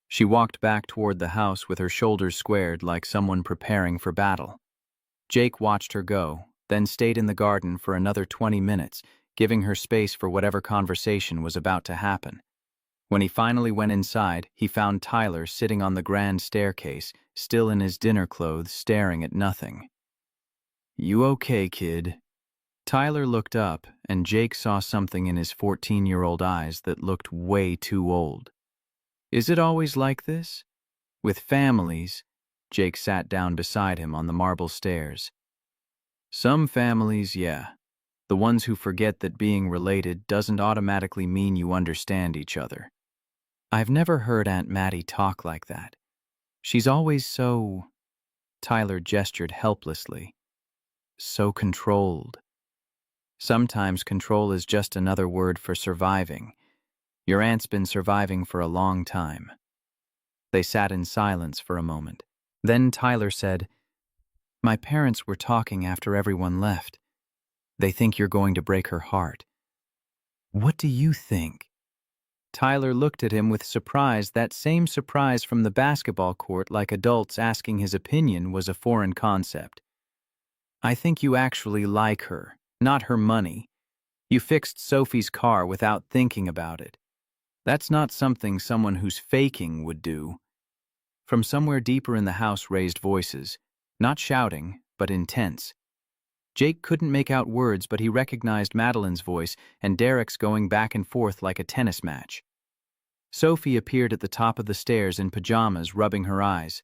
She walked back toward the house with her shoulders squared like someone preparing for battle. Jake watched her go, then stayed in the garden for another 20 minutes, giving her space for whatever conversation was about to happen. When he finally went inside, he found Tyler sitting on the grand staircase, still in his dinner clothes, staring at nothing. You okay, kid? Tyler looked up, and Jake saw something in his 14-year-old eyes that looked way too old. Is it always like this? With families? Jake sat down beside him on the marble stairs. Some families, yeah. The ones who forget that being related doesn't automatically mean you understand each other. I've never heard Aunt Mattie talk like that. She's always so... Tyler gestured helplessly. So controlled. Sometimes control is just another word for surviving. Your aunt's been surviving for a long time. They sat in silence for a moment. Then Tyler said, My parents were talking after everyone left. They think you're going to break her heart. What do you think? Tyler looked at him with surprise, that same surprise from the basketball court, like adults asking his opinion was a foreign concept. I think you actually like her, not her money. You fixed Sophie's car without thinking about it. That's not something someone who's faking would do. From somewhere deeper in the house raised voices, not shouting, but intense. Jake couldn't make out words, but he recognized Madeline's voice and Derek's going back and forth like a tennis match. Sophie appeared at the top of the stairs in pajamas, rubbing her eyes.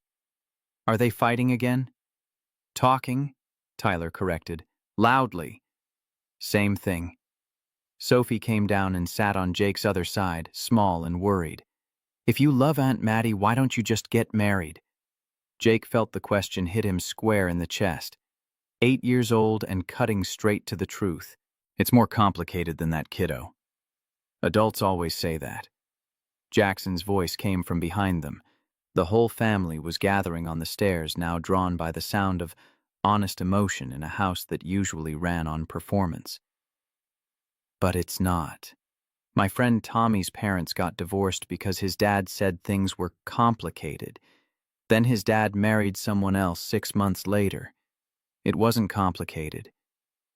Are they fighting again? Talking, Tyler corrected, loudly. Same thing. Sophie came down and sat on Jake's other side, small and worried. If you love Aunt Maddie, why don't you just get married? Jake felt the question hit him square in the chest. 8 years old and cutting straight to the truth. It's more complicated than that, kiddo. Adults always say that. Jackson's voice came from behind them. The whole family was gathering on the stairs, now drawn by the sound of honest emotion in a house that usually ran on performance. But it's not. My friend Tommy's parents got divorced because his dad said things were complicated. Then his dad married someone else 6 months later. It wasn't complicated.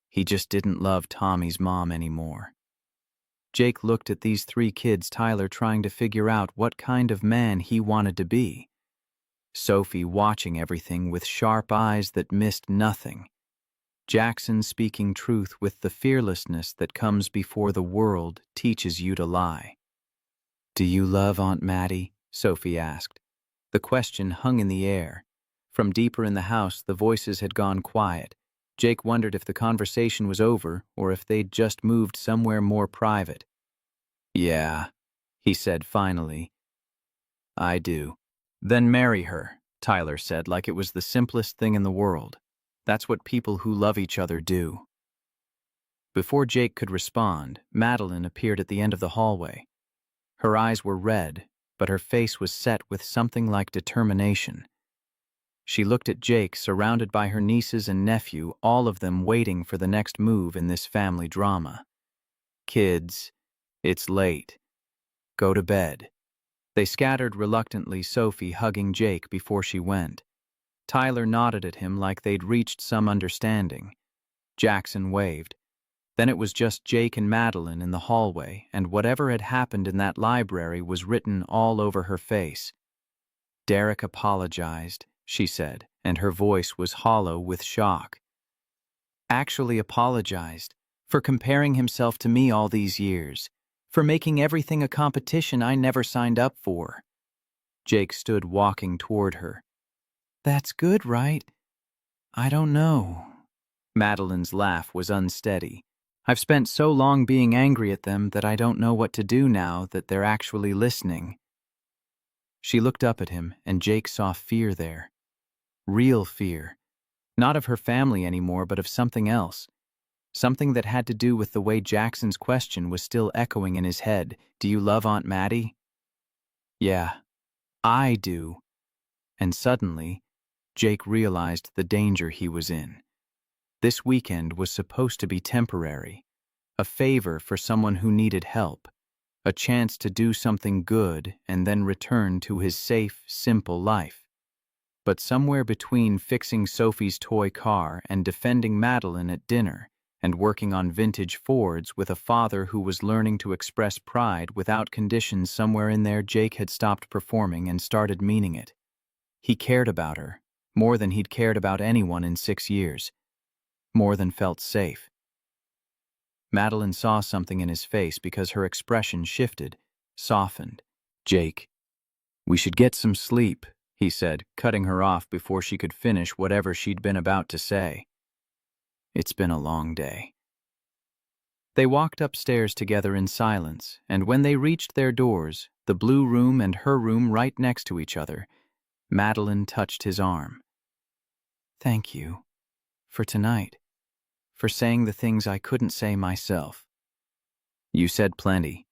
He just didn't love Tommy's mom anymore. Jake looked at these 3 kids, Tyler trying to figure out what kind of man he wanted to be. Sophie watching everything with sharp eyes that missed nothing. Jackson speaking truth with the fearlessness that comes before the world teaches you to lie. Do you love Aunt Maddie? Sophie asked. The question hung in the air. From deeper in the house, the voices had gone quiet. Jake wondered if the conversation was over or if they'd just moved somewhere more private. Yeah, he said finally. I do. Then marry her, Tyler said, like it was the simplest thing in the world. That's what people who love each other do. Before Jake could respond, Madeline appeared at the end of the hallway. Her eyes were red, but her face was set with something like determination. She looked at Jake, surrounded by her nieces and nephew, all of them waiting for the next move in this family drama. Kids, it's late. Go to bed. They scattered reluctantly, Sophie hugging Jake before she went. Tyler nodded at him like they'd reached some understanding. Jackson waved. Then it was just Jake and Madeline in the hallway, and whatever had happened in that library was written all over her face. Derek apologized, she said, and her voice was hollow with shock. Actually apologized for comparing himself to me all these years, for making everything a competition I never signed up for. Jake stood walking toward her. That's good, right? I don't know. Madeline's laugh was unsteady. I've spent so long being angry at them that I don't know what to do now that they're actually listening. She looked up at him, and Jake saw fear there. Real fear. Not of her family anymore, but of something else. Something that had to do with the way Jackson's question was still echoing in his head. Do you love Aunt Maddie? Yeah, I do. And suddenly, Jake realized the danger he was in. This weekend was supposed to be temporary, a favor for someone who needed help, a chance to do something good and then return to his safe, simple life. But somewhere between fixing Sophie's toy car and defending Madeline at dinner and working on vintage Fords with a father who was learning to express pride without conditions, somewhere in there Jake had stopped performing and started meaning it. He cared about her, more than he'd cared about anyone in 6 years. More than felt safe. Madeline saw something in his face because her expression shifted, softened. Jake, we should get some sleep, he said, cutting her off before she could finish whatever she'd been about to say. It's been a long day. They walked upstairs together in silence, and when they reached their doors, the blue room and her room right next to each other, Madeline touched his arm. Thank you. For tonight. For saying the things I couldn't say myself. You said plenty.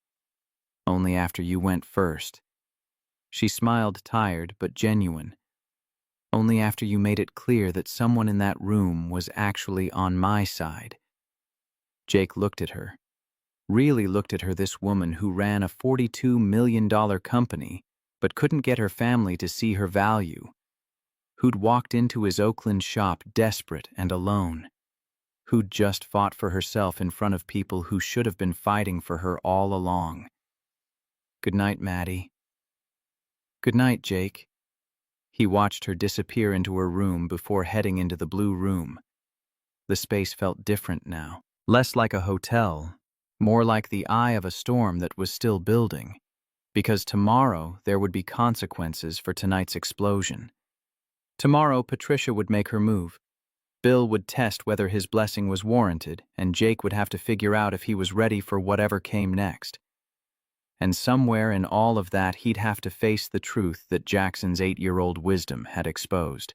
Only after you went first. She smiled, tired but genuine. Only after you made it clear that someone in that room was actually on my side. Jake looked at her. Really looked at her, this woman who ran a $42 million company but couldn't get her family to see her value, who'd walked into his Oakland shop desperate and alone, who'd just fought for herself in front of people who should have been fighting for her all along. "Good night, Maddie." "Good night, Jake." He watched her disappear into her room before heading into the blue room. The space felt different now, less like a hotel, more like the eye of a storm that was still building, because tomorrow there would be consequences for tonight's explosion. Tomorrow Patricia would make her move. Bill would test whether his blessing was warranted, and Jake would have to figure out if he was ready for whatever came next. And somewhere in all of that he'd have to face the truth that Jackson's 8-year-old wisdom had exposed.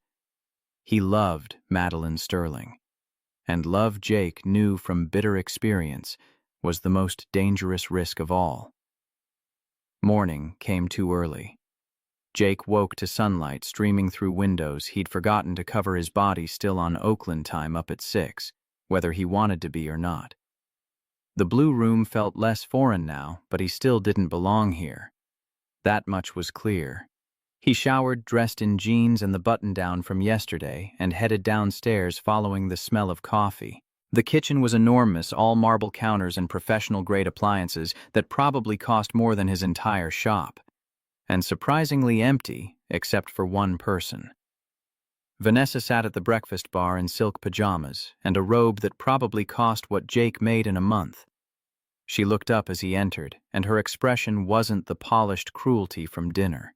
He loved Madeline Sterling, and love, Jake knew from bitter experience, was the most dangerous risk of all. Morning came too early. Jake woke to sunlight streaming through windows he'd forgotten to cover, his body still on Oakland time up at 6, whether he wanted to be or not. The blue room felt less foreign now, but he still didn't belong here. That much was clear. He showered, dressed in jeans and the button-down from yesterday, and headed downstairs following the smell of coffee. The kitchen was enormous, all marble counters and professional-grade appliances that probably cost more than his entire shop, and surprisingly empty except for one person. Vanessa sat at the breakfast bar in silk pajamas and a robe that probably cost what Jake made in a month. She looked up as he entered, and her expression wasn't the polished cruelty from dinner.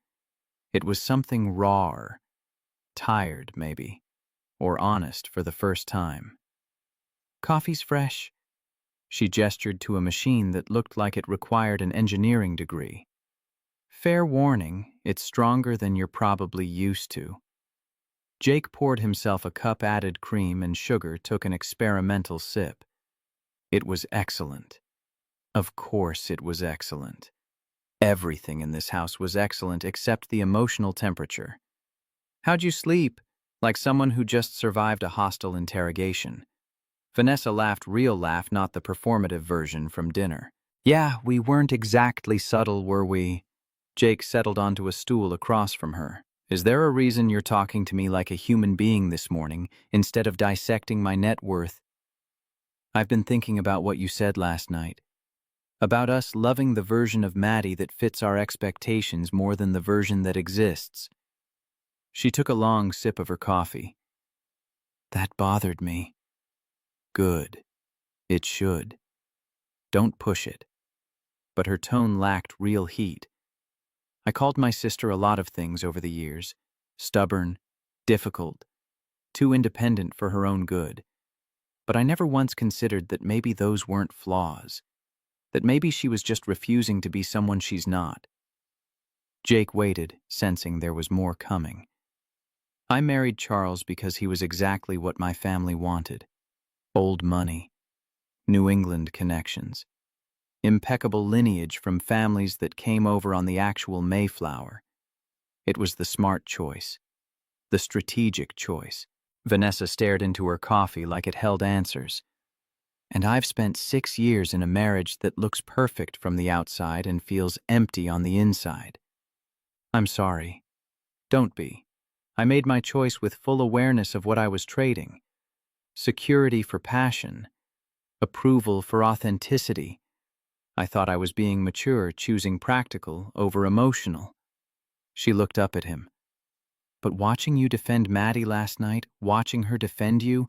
It was something rawer, tired maybe, or honest for the first time. "Coffee's fresh." She gestured to a machine that looked like it required an engineering degree. "Fair warning, it's stronger than you're probably used to." Jake poured himself a cup, added cream and sugar, took an experimental sip. It was excellent. Of course it was excellent. Everything in this house was excellent except the emotional temperature. "How'd you sleep?" Like someone who just survived a hostile interrogation. Vanessa laughed, real laugh, not the performative version from dinner. "Yeah, we weren't exactly subtle, were we?" Jake settled onto a stool across from her. "Is there a reason you're talking to me like a human being this morning, instead of dissecting my net worth?" "I've been thinking about what you said last night. About us loving the version of Maddie that fits our expectations more than the version that exists." She took a long sip of her coffee. "That bothered me." "Good. It should. Don't push it." But her tone lacked real heat. "I called my sister a lot of things over the years. Stubborn, difficult, too independent for her own good. But I never once considered that maybe those weren't flaws. That maybe she was just refusing to be someone she's not." Jake waited, sensing there was more coming. "I married Charles because he was exactly what my family wanted. Old money, New England connections, impeccable lineage from families that came over on the actual Mayflower. It was the smart choice, the strategic choice." Vanessa stared into her coffee like it held answers. "And I've spent 6 years in a marriage that looks perfect from the outside and feels empty on the inside." "I'm sorry. Don't be. I made my choice with full awareness of what I was trading. Security for passion. Approval for authenticity. I thought I was being mature, choosing practical over emotional." She looked up at him. "But watching you defend Maddie last night, watching her defend you,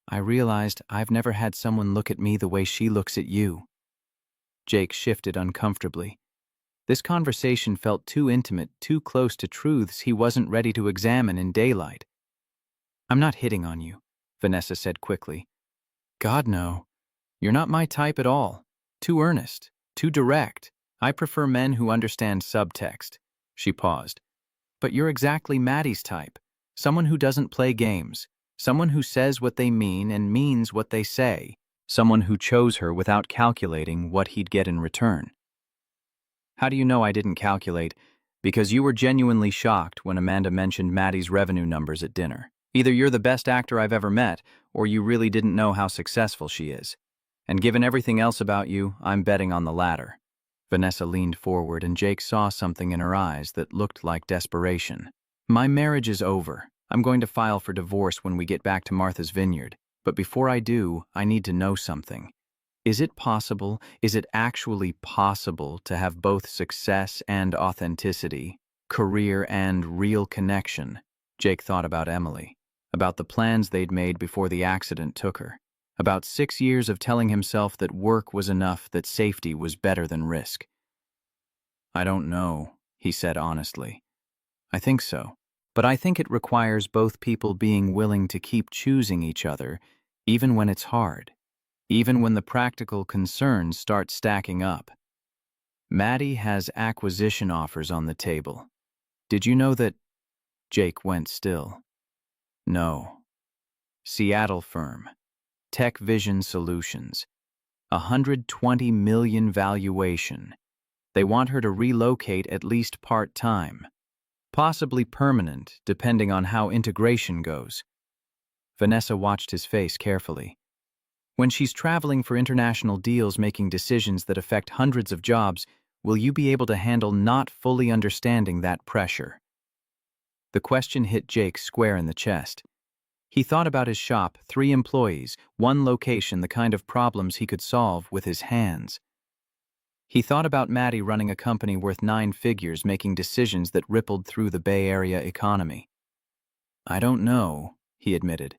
I realized I've never had someone look at me the way she looks at you." Jake shifted uncomfortably. This conversation felt too intimate, too close to truths he wasn't ready to examine in daylight. "I'm not hitting on you," Vanessa said quickly. "God, no. You're not my type at all. Too earnest, too direct. I prefer men who understand subtext." She paused. "But you're exactly Maddie's type. Someone who doesn't play games. Someone who says what they mean and means what they say. Someone who chose her without calculating what he'd get in return." "How do you know I didn't calculate?" "Because you were genuinely shocked when Amanda mentioned Maddie's revenue numbers at dinner. Either you're the best actor I've ever met, or you really didn't know how successful she is." And given everything else about you, I'm betting on the latter. Vanessa leaned forward, and Jake saw something in her eyes that looked like desperation. My marriage is over. I'm going to file for divorce when we get back to Martha's Vineyard. But before I do, I need to know something. Is it actually possible to have both success and authenticity, career and real connection? Jake thought about Emily, about the plans they'd made before the accident took her, about 6 years of telling himself that work was enough, that safety was better than risk. I don't know, he said honestly. I think so. But I think it requires both people being willing to keep choosing each other, even when it's hard, even when the practical concerns start stacking up. Maddie has acquisition offers on the table. Did you know that? Jake went still. No. Seattle firm. Tech Vision Solutions. 120 million valuation. They want her to relocate at least part-time. Possibly permanent, depending on how integration goes. Vanessa watched his face carefully. When she's traveling for international deals, making decisions that affect hundreds of jobs, will you be able to handle not fully understanding that pressure? The question hit Jake square in the chest. He thought about his shop, 3 employees, 1 location, the kind of problems he could solve with his hands. He thought about Maddie running a company worth 9 figures, making decisions that rippled through the Bay Area economy. I don't know, he admitted,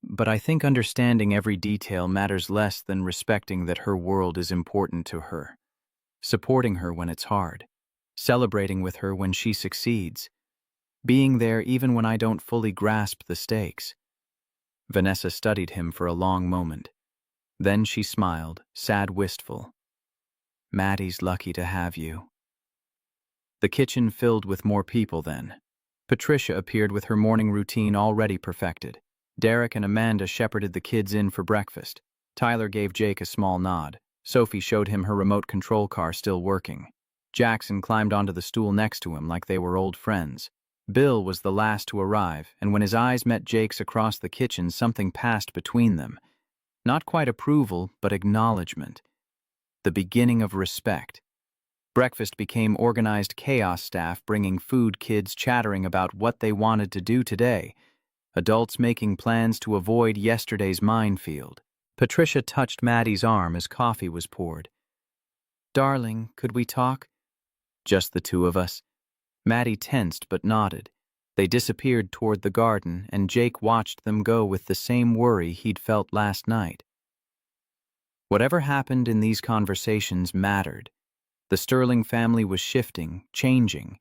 but I think understanding every detail matters less than respecting that her world is important to her, supporting her when it's hard, celebrating with her when she succeeds, being there even when I don't fully grasp the stakes. Vanessa studied him for a long moment. Then she smiled, sad, wistful. Maddie's lucky to have you. The kitchen filled with more people then. Patricia appeared with her morning routine already perfected. Derek and Amanda shepherded the kids in for breakfast. Tyler gave Jake a small nod. Sophie showed him her remote control car still working. Jackson climbed onto the stool next to him like they were old friends. Bill was the last to arrive, and when his eyes met Jake's across the kitchen, something passed between them. Not quite approval, but acknowledgement. The beginning of respect. Breakfast became organized chaos, staff bringing food, kids chattering about what they wanted to do today, adults making plans to avoid yesterday's minefield. Patricia touched Maddie's arm as coffee was poured. Darling, could we talk? Just the 2 of us. Maddie tensed but nodded. They disappeared toward the garden, and Jake watched them go with the same worry he'd felt last night. Whatever happened in these conversations mattered. The Sterling family was shifting, changing,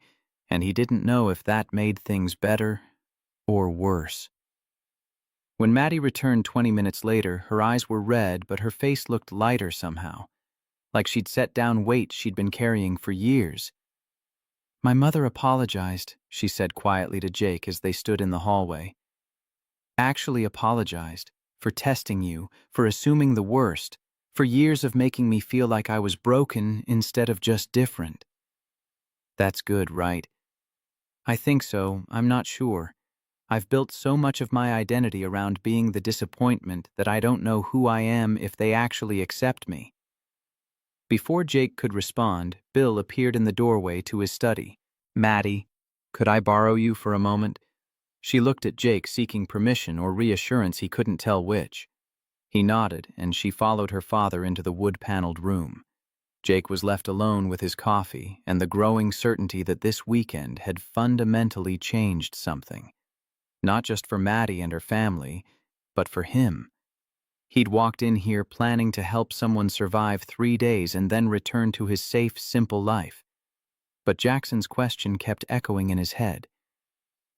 and he didn't know if that made things better or worse. When Maddie returned 20 minutes later, her eyes were red, but her face looked lighter somehow, like she'd set down weight she'd been carrying for years. My mother apologized, she said quietly to Jake as they stood in the hallway. Actually apologized for testing you, for assuming the worst, for years of making me feel like I was broken instead of just different. That's good, right? I think so, I'm not sure. I've built so much of my identity around being the disappointment that I don't know who I am if they actually accept me. Before Jake could respond, Bill appeared in the doorway to his study. Maddie, could I borrow you for a moment? She looked at Jake, seeking permission or reassurance, he couldn't tell which. He nodded, and she followed her father into the wood-paneled room. Jake was left alone with his coffee and the growing certainty that this weekend had fundamentally changed something. Not just for Maddie and her family, but for him. He'd walked in here planning to help someone survive 3 days and then return to his safe, simple life. But Jackson's question kept echoing in his head.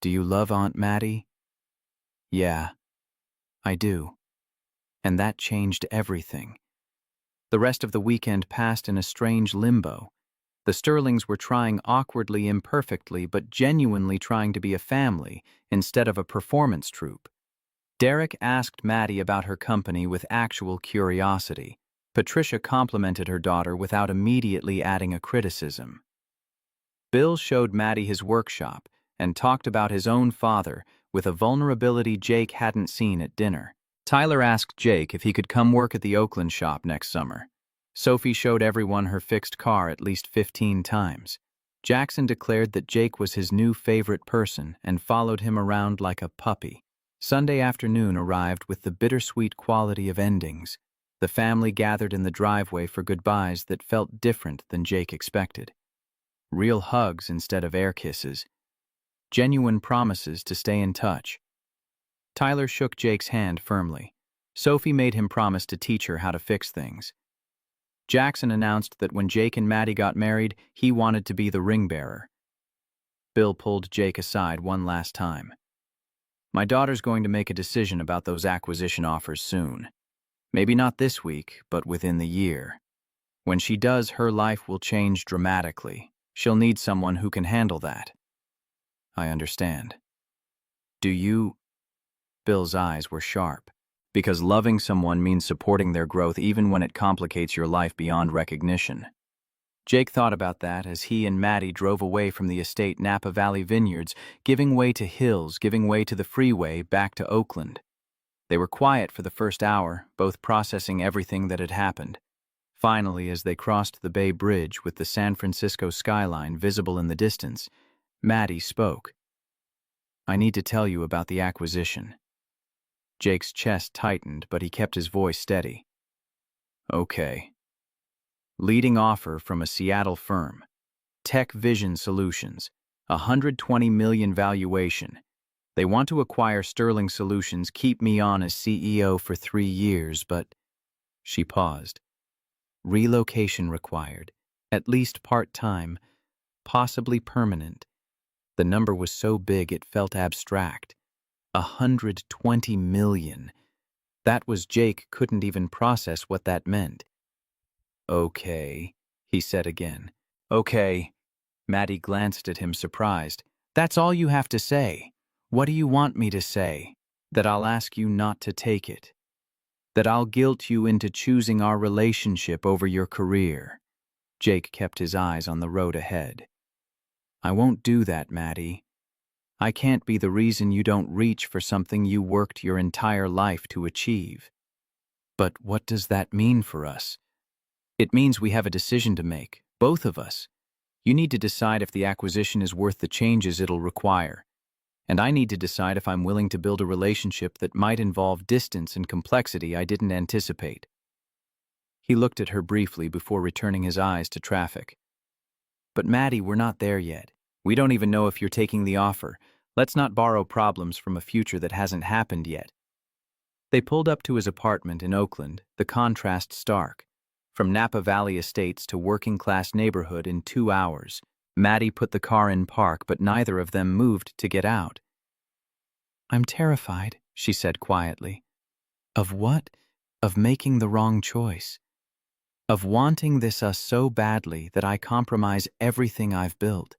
Do you love Aunt Maddie? Yeah, I do. And that changed everything. The rest of the weekend passed in a strange limbo. The Sterlings were trying awkwardly, imperfectly, but genuinely trying to be a family instead of a performance troupe. Derek asked Maddie about her company with actual curiosity. Patricia complimented her daughter without immediately adding a criticism. Bill showed Maddie his workshop and talked about his own father with a vulnerability Jake hadn't seen at dinner. Tyler asked Jake if he could come work at the Oakland shop next summer. Sophie showed everyone her fixed car at least 15 times. Jackson declared that Jake was his new favorite person and followed him around like a puppy. Sunday afternoon arrived with the bittersweet quality of endings. The family gathered in the driveway for goodbyes that felt different than Jake expected. Real hugs instead of air kisses. Genuine promises to stay in touch. Tyler shook Jake's hand firmly. Sophie made him promise to teach her how to fix things. Jackson announced that when Jake and Maddie got married, he wanted to be the ring bearer. Bill pulled Jake aside one last time. My daughter's going to make a decision about those acquisition offers soon. Maybe not this week, but within the year. When she does, her life will change dramatically. She'll need someone who can handle that. I understand. Do you? Bill's eyes were sharp. Because loving someone means supporting their growth even when it complicates your life beyond recognition. Jake thought about that as he and Maddie drove away from the estate Napa Valley Vineyards, giving way to hills, giving way to the freeway, back to Oakland. They were quiet for the first hour, both processing everything that had happened. Finally, as they crossed the Bay Bridge with the San Francisco skyline visible in the distance, Maddie spoke. I need to tell you about the acquisition. Jake's chest tightened, but he kept his voice steady. Okay. Leading offer from a Seattle firm. Tech Vision Solutions. $120 million valuation. They want to acquire Sterling Solutions, keep me on as CEO for 3 years, but... She paused. Relocation required. At least part-time. Possibly permanent. The number was so big it felt abstract. $120 million. That was Jake couldn't even process what that meant. Okay, he said again. Okay. Maddie glanced at him surprised. That's all you have to say. What do you want me to say? That I'll ask you not to take it. That I'll guilt you into choosing our relationship over your career. Jake kept his eyes on the road ahead. I won't do that, Maddie. I can't be the reason you don't reach for something you worked your entire life to achieve. But what does that mean for us? It means we have a decision to make, both of us. You need to decide if the acquisition is worth the changes it'll require. And I need to decide if I'm willing to build a relationship that might involve distance and complexity I didn't anticipate. He looked at her briefly before returning his eyes to traffic. But Maddie, we're not there yet. We don't even know if you're taking the offer. Let's not borrow problems from a future that hasn't happened yet. They pulled up to his apartment in Oakland, the contrast stark. From Napa Valley Estates to working-class neighborhood in 2 hours. Maddie put the car in park, but neither of them moved to get out. I'm terrified, she said quietly. Of what? Of making the wrong choice. Of wanting this us so badly that I compromise everything I've built.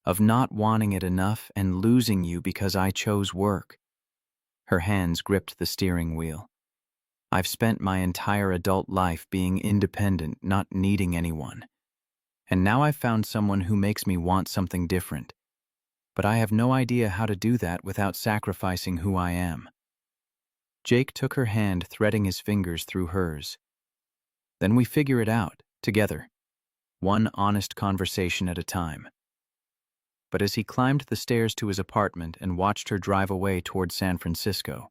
Of not wanting it enough and losing you because I chose work. Her hands gripped the steering wheel. I've spent my entire adult life being independent, not needing anyone. And now I've found someone who makes me want something different. But I have no idea how to do that without sacrificing who I am. Jake took her hand, threading his fingers through hers. Then we figure it out, together. One honest conversation at a time. But as he climbed the stairs to his apartment and watched her drive away toward San Francisco,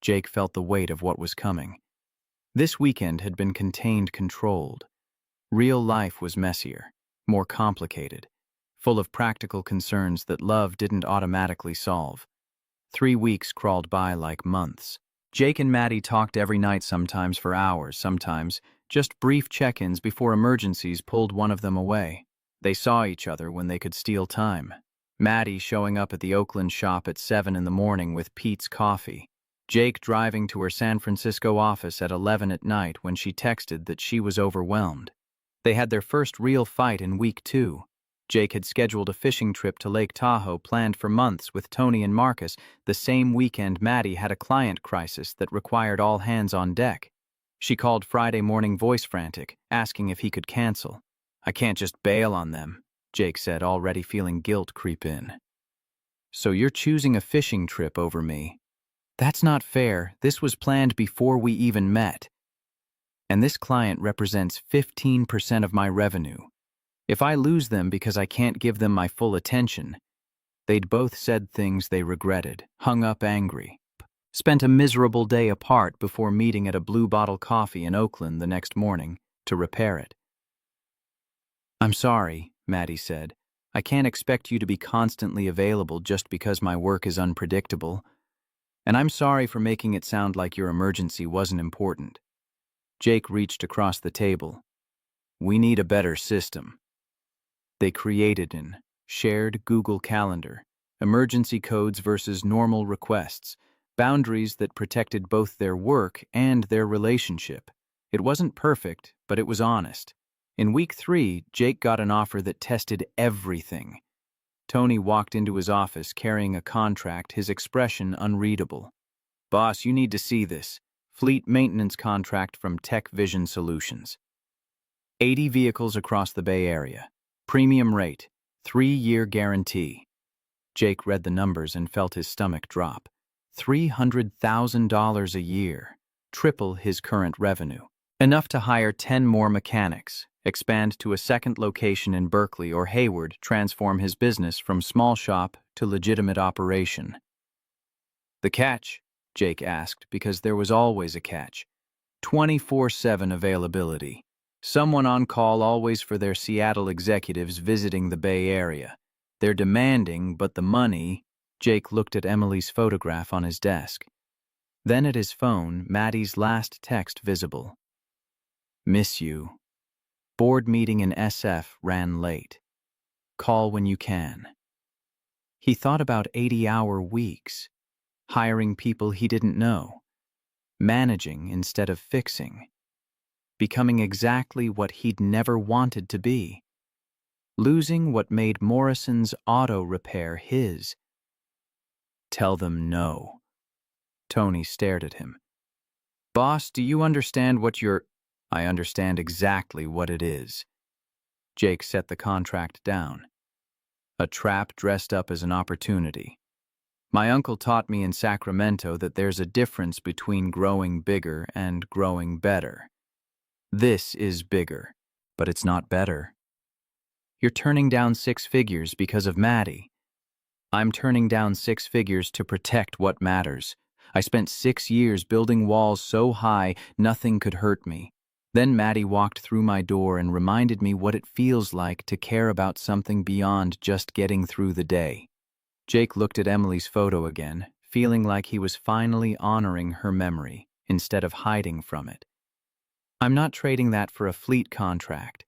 Jake felt the weight of what was coming. This weekend had been contained, controlled. Real life was messier, more complicated, full of practical concerns that love didn't automatically solve. 3 weeks crawled by like months. Jake and Maddie talked every night, sometimes for hours, sometimes just brief check-ins before emergencies pulled one of them away. They saw each other when they could steal time. Maddie showing up at the Oakland shop at 7 in the morning with Pete's coffee. Jake driving to her San Francisco office at 11 at night when she texted that she was overwhelmed. They had their first real fight in week 2. Jake had scheduled a fishing trip to Lake Tahoe planned for months with Tony and Marcus. The same weekend, Maddie had a client crisis that required all hands on deck. She called Friday morning voice frantic, asking if he could cancel. I can't just bail on them, Jake said, already feeling guilt creep in. So you're choosing a fishing trip over me? That's not fair. This was planned before we even met. And this client represents 15% of my revenue. If I lose them because I can't give them my full attention, they'd both said things they regretted, hung up angry, spent a miserable day apart before meeting at a Blue Bottle Coffee in Oakland the next morning to repair it. I'm sorry, Maddie said. I can't expect you to be constantly available just because my work is unpredictable. And I'm sorry for making it sound like your emergency wasn't important. Jake reached across the table. We need a better system. They created an shared Google Calendar, emergency codes versus normal requests, boundaries that protected both their work and their relationship. It wasn't perfect, but it was honest. In week 3, Jake got an offer that tested everything. Tony walked into his office carrying a contract, his expression unreadable. Boss, you need to see this. Fleet maintenance contract from Tech Vision Solutions. 80 vehicles across the Bay Area. Premium rate. 3-year guarantee. Jake read the numbers and felt his stomach drop. $300,000 a year. Triple his current revenue. Enough to hire 10 more mechanics, expand to a second location in Berkeley or Hayward, transform his business from small shop to legitimate operation. The catch? Jake asked, because there was always a catch. 24/7 availability. Someone on call always for their Seattle executives visiting the Bay Area. They're demanding, but the money... Jake looked at Emily's photograph on his desk. Then at his phone, Maddie's last text visible. Miss you. Board meeting in SF ran late. Call when you can. He thought about 80-hour weeks, hiring people he didn't know, managing instead of fixing, becoming exactly what he'd never wanted to be, losing what made Morrison's auto repair his. Tell them no. Tony stared at him. Boss, do you understand what you're... I understand exactly what it is. Jake set the contract down. A trap dressed up as an opportunity. My uncle taught me in Sacramento that there's a difference between growing bigger and growing better. This is bigger, but it's not better. You're turning down 6 figures because of Maddie. I'm turning down 6 figures to protect what matters. I spent 6 years building walls so high nothing could hurt me. Then Maddie walked through my door and reminded me what it feels like to care about something beyond just getting through the day. Jake looked at Emily's photo again, feeling like he was finally honoring her memory instead of hiding from it. I'm not trading that for a fleet contract.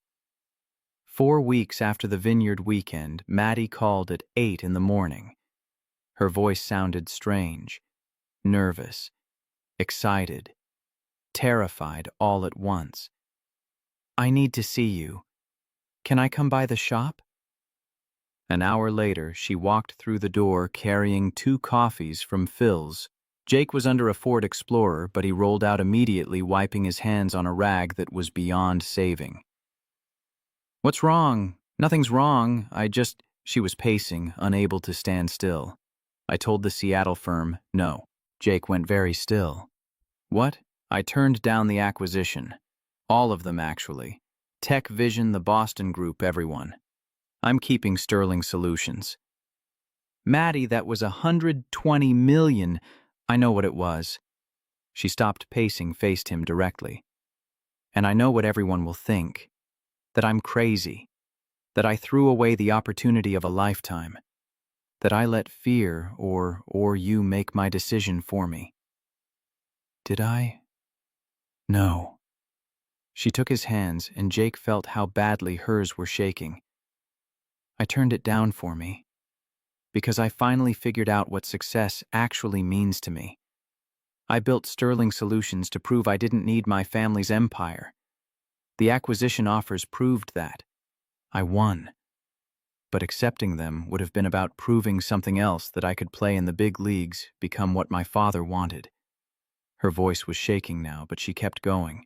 4 weeks after the Vineyard weekend, Maddie called at 8 in the morning. Her voice sounded strange, nervous, excited, terrified all at once. I need to see you. Can I come by the shop? An hour later, she walked through the door carrying 2 coffees from Phil's. Jake was under a Ford Explorer, but he rolled out immediately, wiping his hands on a rag that was beyond saving. What's wrong? Nothing's wrong. She was pacing, unable to stand still. I told the Seattle firm, no. Jake went very still. What? I turned down the acquisition. All of them, actually. Tech Vision, the Boston Group, everyone. I'm keeping Sterling Solutions. Maddie, that was $120 million. I know what it was. She stopped pacing, faced him directly. And I know what everyone will think. That I'm crazy. That I threw away the opportunity of a lifetime. That I let fear or you make my decision for me. Did I? No. She took his hands, and Jake felt how badly hers were shaking. I turned it down for me, because I finally figured out what success actually means to me. I built Sterling Solutions to prove I didn't need my family's empire. The acquisition offers proved that. I won. But accepting them would have been about proving something else, that I could play in the big leagues, become what my father wanted. Her voice was shaking now, but she kept going.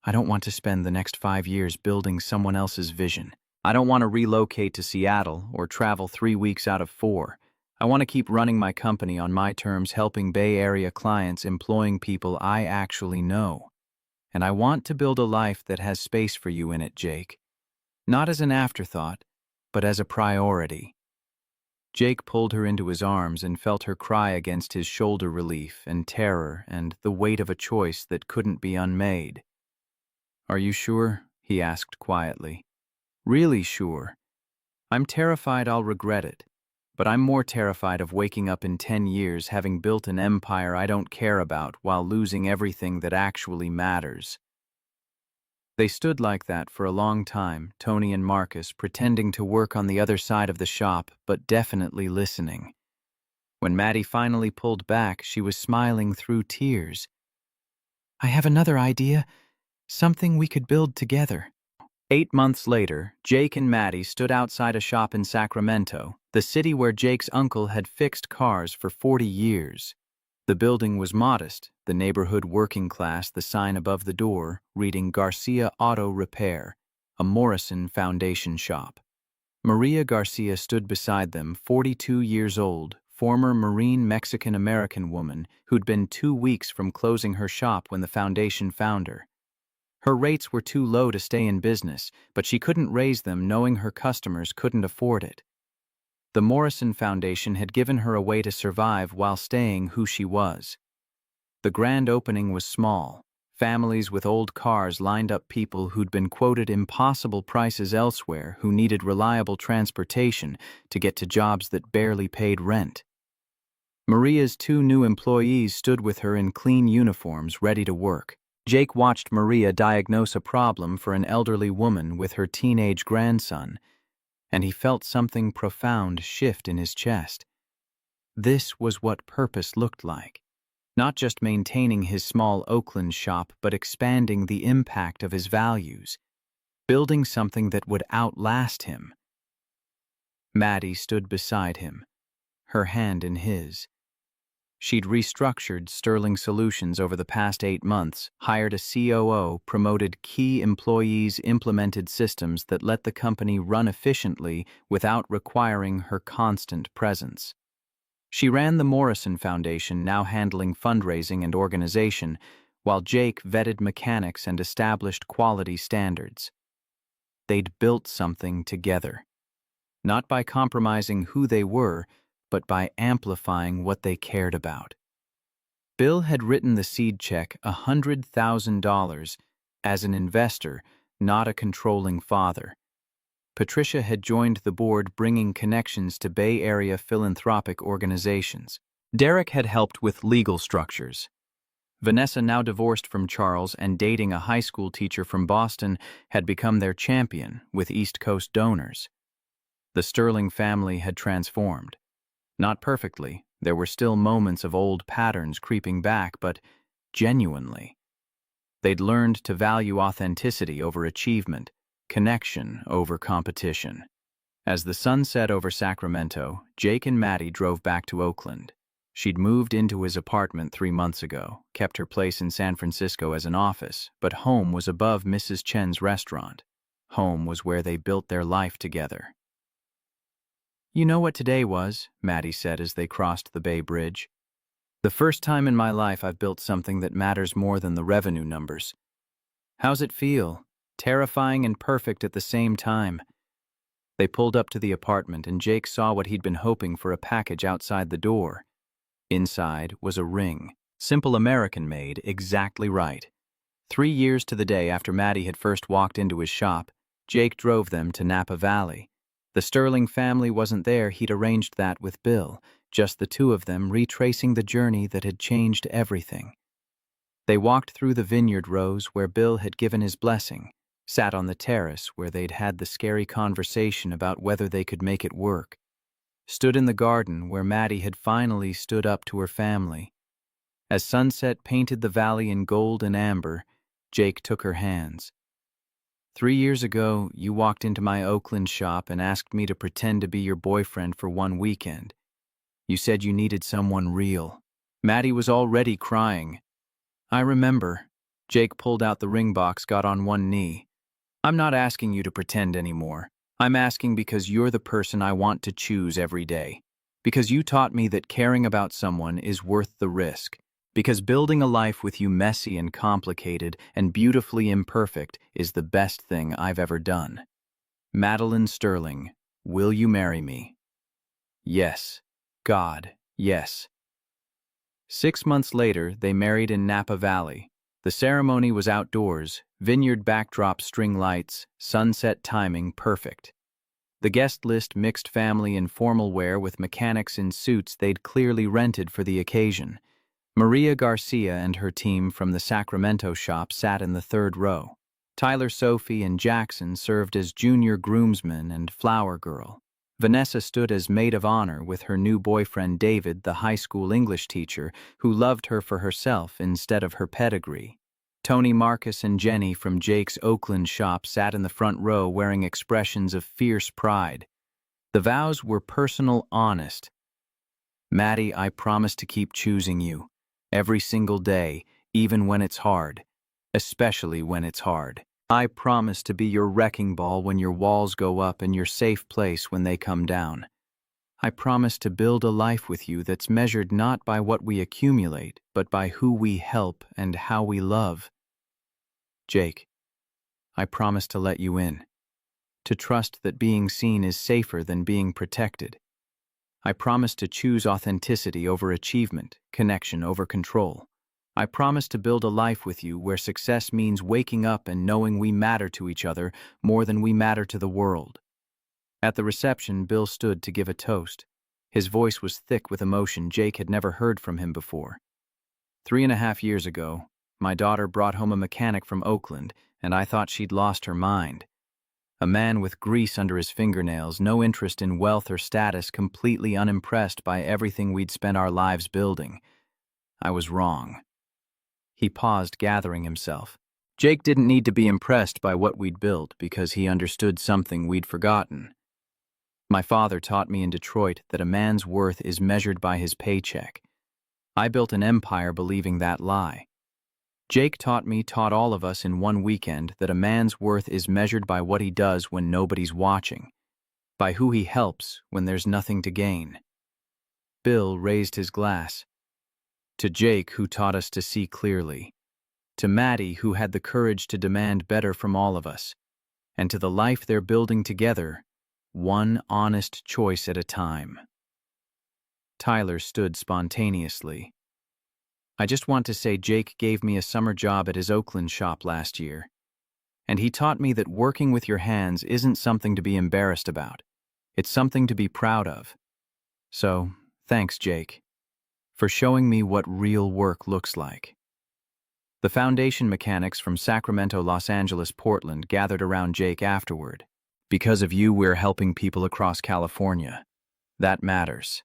I don't want to spend the next 5 years building someone else's vision. I don't want to relocate to Seattle or travel 3 weeks out of 4. I want to keep running my company on my terms, helping Bay Area clients, employing people I actually know. And I want to build a life that has space for you in it, Jake. Not as an afterthought, but as a priority. Jake pulled her into his arms and felt her cry against his shoulder, relief and terror and the weight of a choice that couldn't be unmade. "Are you sure?" he asked quietly. "Really sure? I'm terrified I'll regret it, but I'm more terrified of waking up in 10 years having built an empire I don't care about while losing everything that actually matters." They stood like that for a long time, Tony and Marcus, pretending to work on the other side of the shop, but definitely listening. When Maddie finally pulled back, she was smiling through tears. "I have another idea, something we could build together." 8 months later, Jake and Maddie stood outside a shop in Sacramento, the city where Jake's uncle had fixed cars for 40 years. The building was modest, the neighborhood working class, the sign above the door reading Garcia Auto Repair, a Morrison Foundation shop. Maria Garcia stood beside them, 42 years old, former Marine Mexican-American woman who'd been 2 weeks from closing her shop when the foundation found her. Her rates were too low to stay in business, but she couldn't raise them knowing her customers couldn't afford it. The Morrison Foundation had given her a way to survive while staying who she was. The grand opening was small. Families with old cars lined up, people who'd been quoted impossible prices elsewhere who needed reliable transportation to get to jobs that barely paid rent. Maria's 2 new employees stood with her in clean uniforms, ready to work. Jake watched Maria diagnose a problem for an elderly woman with her teenage grandson, and he felt something profound shift in his chest. This was what purpose looked like. Not just maintaining his small Oakland shop, but expanding the impact of his values, building something that would outlast him. Maddie stood beside him, her hand in his. She'd restructured Sterling Solutions over the past 8 months, hired a COO, promoted key employees, implemented systems that let the company run efficiently without requiring her constant presence. She ran the Morrison Foundation, now handling fundraising and organization, while Jake vetted mechanics and established quality standards. They'd built something together, not by compromising who they were, but by amplifying what they cared about. Bill had written the seed check, $100,000, as an investor, not a controlling father. Patricia had joined the board, bringing connections to Bay Area philanthropic organizations. Derek had helped with legal structures. Vanessa, now divorced from Charles and dating a high school teacher from Boston, had become their champion with East Coast donors. The Sterling family had transformed. Not perfectly, there were still moments of old patterns creeping back, but genuinely. They'd learned to value authenticity over achievement, connection over competition. As the sun set over Sacramento, Jake and Maddie drove back to Oakland. She'd moved into his apartment 3 months ago, kept her place in San Francisco as an office, but home was above Mrs. Chen's restaurant. Home was where they built their life together. "You know what today was?" Maddie said as they crossed the Bay Bridge. "The first time in my life I've built something that matters more than the revenue numbers." "How's it feel?" "Terrifying and perfect at the same time." They pulled up to the apartment, and Jake saw what he'd been hoping for, a package outside the door. Inside was a ring, simple American-made, exactly right. 3 years to the day after Maddie had first walked into his shop, Jake drove them to Napa Valley. The Sterling family wasn't there. He'd arranged that with Bill, just the 2 of them retracing the journey that had changed everything. They walked through the vineyard rows where Bill had given his blessing, sat on the terrace where they'd had the scary conversation about whether they could make it work, stood in the garden where Maddie had finally stood up to her family. As sunset painted the valley in gold and amber, Jake took her hands. 3 years ago, you walked into my Oakland shop and asked me to pretend to be your boyfriend for 1 weekend. You said you needed someone real." Maddie was already crying. "I remember." Jake pulled out the ring box, got on one knee. "I'm not asking you to pretend anymore. I'm asking because you're the person I want to choose every day. Because you taught me that caring about someone is worth the risk. Because building a life with you messy and complicated and beautifully imperfect is the best thing I've ever done. Madeline Sterling, will you marry me? Yes. God, yes. 6 months later, they married in Napa Valley. The ceremony was outdoors, vineyard backdrop, string lights, sunset timing perfect. The guest list mixed family and formal wear with mechanics in suits they'd clearly rented for the occasion. Maria Garcia and her team from the Sacramento shop sat in the third row. Tyler, Sophie, and Jackson served as junior groomsmen and flower girl. Vanessa stood as maid of honor with her new boyfriend David, the high school English teacher, who loved her for herself instead of her pedigree. Tony, Marcus, and Jenny from Jake's Oakland shop sat in the front row wearing expressions of fierce pride. The vows were personal, honest. Maddie, I promise to keep choosing you. Every single day, even when it's hard. Especially when it's hard. I promise to be your wrecking ball when your walls go up and your safe place when they come down. I promise to build a life with you that's measured not by what we accumulate, but by who we help and how we love. Jake, I promise to let you in. To trust that being seen is safer than being protected. I promise to choose authenticity over achievement, connection over control. I promise to build a life with you where success means waking up and knowing we matter to each other more than we matter to the world. At the reception, Bill stood to give a toast. His voice was thick with emotion Jake had never heard from him before. 3.5 years ago, my daughter brought home a mechanic from Oakland, and I thought she'd lost her mind. A man with grease under his fingernails, no interest in wealth or status, completely unimpressed by everything we'd spent our lives building. I was wrong. He paused, gathering himself. Jake didn't need to be impressed by what we'd built because he understood something we'd forgotten. My father taught me in Detroit that a man's worth is measured by his paycheck. I built an empire believing that lie. Jake taught all of us in one weekend that a man's worth is measured by what he does when nobody's watching, by who he helps when there's nothing to gain. Bill raised his glass. To Jake, who taught us to see clearly. To Maddie, who had the courage to demand better from all of us. And to the life they're building together, one honest choice at a time. Tyler stood spontaneously. I just want to say Jake gave me a summer job at his Oakland shop last year. And he taught me that working with your hands isn't something to be embarrassed about. It's something to be proud of. So, thanks, Jake, for showing me what real work looks like. The foundation mechanics from Sacramento, Los Angeles, Portland gathered around Jake afterward. Because of you, we're helping people across California. That matters.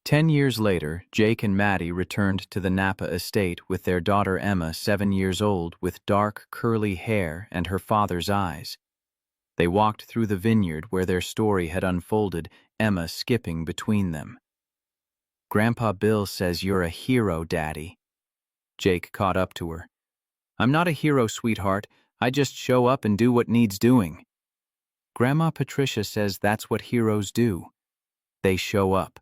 10 years later, Jake and Maddie returned to the Napa estate with their daughter Emma, 7 years old, with dark, curly hair and her father's eyes. They walked through the vineyard where their story had unfolded, Emma skipping between them. Grandpa Bill says you're a hero, Daddy. Jake caught up to her. I'm not a hero, sweetheart. I just show up and do what needs doing. Grandma Patricia says that's what heroes do. They show up.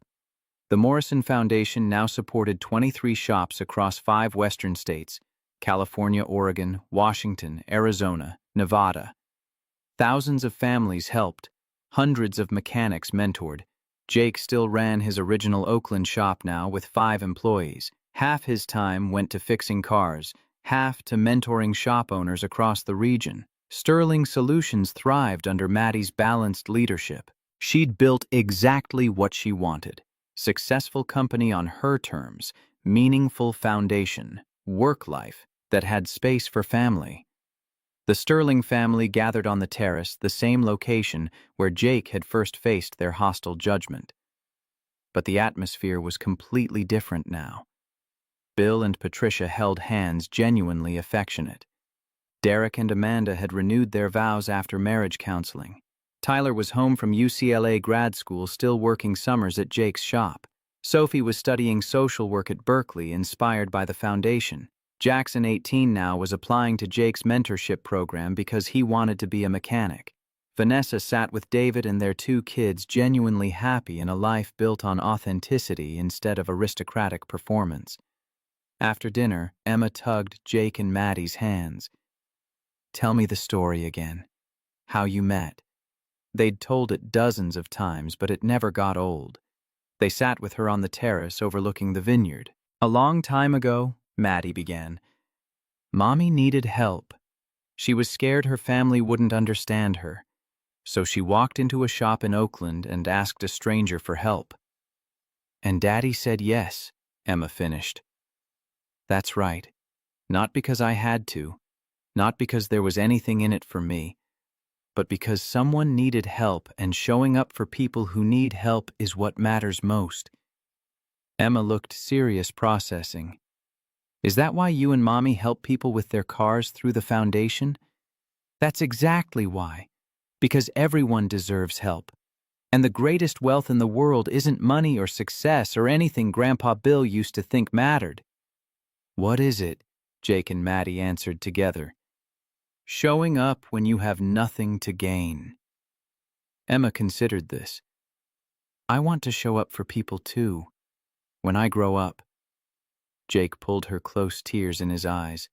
The Morrison Foundation now supported 23 shops across 5 western states, California, Oregon, Washington, Arizona, Nevada. Thousands of families helped. Hundreds of mechanics mentored. Jake still ran his original Oakland shop now with 5 employees. Half his time went to fixing cars, half to mentoring shop owners across the region. Sterling Solutions thrived under Maddie's balanced leadership. She'd built exactly what she wanted. Successful company on her terms, meaningful foundation, work life that had space for family. The Sterling family gathered on the terrace, the same location where Jake had first faced their hostile judgment. But the atmosphere was completely different now. Bill and Patricia held hands, genuinely affectionate. Derek and Amanda had renewed their vows after marriage counseling. Tyler was home from UCLA grad school, still working summers at Jake's shop. Sophie was studying social work at Berkeley, inspired by the foundation. Jackson, 18 now, was applying to Jake's mentorship program because he wanted to be a mechanic. Vanessa sat with David and their 2 kids, genuinely happy in a life built on authenticity instead of aristocratic performance. After dinner, Emma tugged Jake and Maddie's hands. "Tell me the story again. How you met." They'd told it dozens of times, but it never got old. They sat with her on the terrace overlooking the vineyard. "A long time ago," Maddie began, "Mommy needed help. She was scared her family wouldn't understand her. So she walked into a shop in Oakland and asked a stranger for help. And Daddy said yes," Emma finished. "That's right. Not because I had to, not because there was anything in it for me, but because someone needed help, and showing up for people who need help is what matters most." Emma looked serious, processing. "Is that why you and Mommy help people with their cars through the foundation?" "That's exactly why. Because everyone deserves help. And the greatest wealth in the world isn't money or success or anything Grandpa Bill used to think mattered." "What is it?" Jake and Maddie answered together. "Showing up when you have nothing to gain." Emma considered this. "I want to show up for people too, when I grow up." Jake pulled her close, tears in his eyes.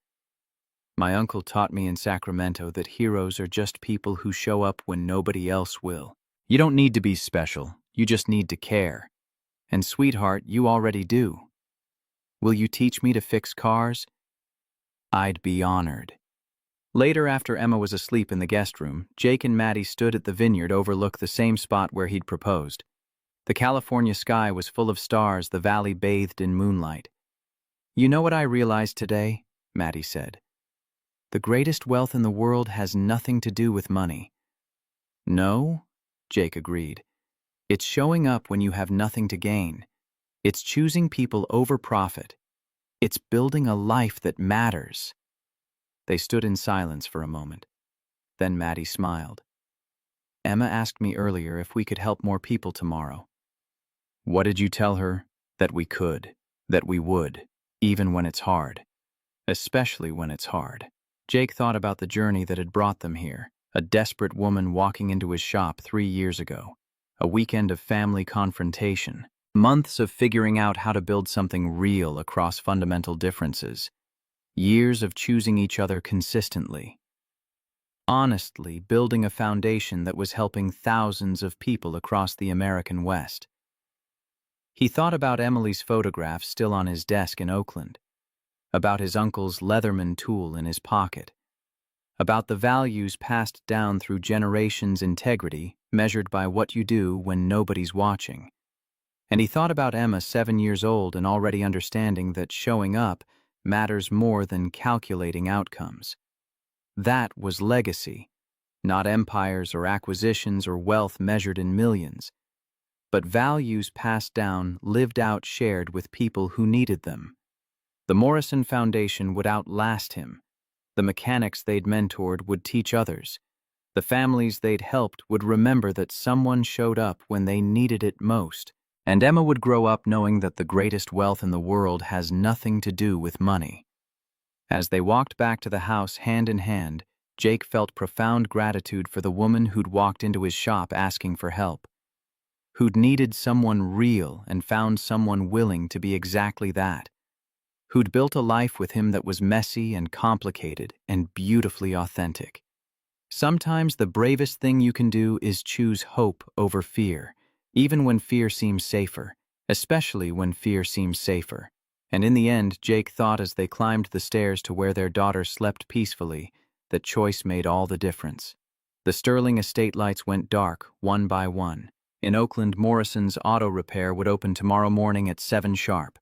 "My uncle taught me in Sacramento that heroes are just people who show up when nobody else will. You don't need to be special, you just need to care. And sweetheart, you already do. Will you teach me to fix cars?" "I'd be honored." Later, after Emma was asleep in the guest room, Jake and Maddie stood at the vineyard overlook the same spot where he'd proposed. The California sky was full of stars, the valley bathed in moonlight. "You know what I realized today?" Maddie said. "The greatest wealth in the world has nothing to do with money." "No," Jake agreed. "It's showing up when you have nothing to gain. It's choosing people over profit. It's building a life that matters." They stood in silence for a moment. Then Maddie smiled. "Emma asked me earlier if we could help more people tomorrow." "What did you tell her?" "That we could, that we would, even when it's hard. Especially when it's hard." Jake thought about the journey that had brought them here. A desperate woman walking into his shop 3 years ago. A weekend of family confrontation. Months of figuring out how to build something real across fundamental differences. Years of choosing each other consistently. Honestly, building a foundation that was helping thousands of people across the American West. He thought about Emily's photograph still on his desk in Oakland. About his uncle's Leatherman tool in his pocket. About the values passed down through generations, integrity measured by what you do when nobody's watching. And he thought about Emma, 7 years old and already understanding that showing up matters more than calculating outcomes. That was legacy, not empires or acquisitions or wealth measured in millions, but values passed down, lived out, shared with people who needed them. The Morrison Foundation would outlast him. The mechanics they'd mentored would teach others. The families they'd helped would remember that someone showed up when they needed it most. And Emma would grow up knowing that the greatest wealth in the world has nothing to do with money. As they walked back to the house hand in hand, Jake felt profound gratitude for the woman who'd walked into his shop asking for help. Who'd needed someone real and found someone willing to be exactly that. Who'd built a life with him that was messy and complicated and beautifully authentic. Sometimes the bravest thing you can do is choose hope over fear, even when fear seems safer, especially when fear seems safer. And in the end, Jake thought as they climbed the stairs to where their daughter slept peacefully, that choice made all the difference. The Sterling estate lights went dark, one by one. In Oakland, Morrison's auto repair would open tomorrow morning at 7 sharp.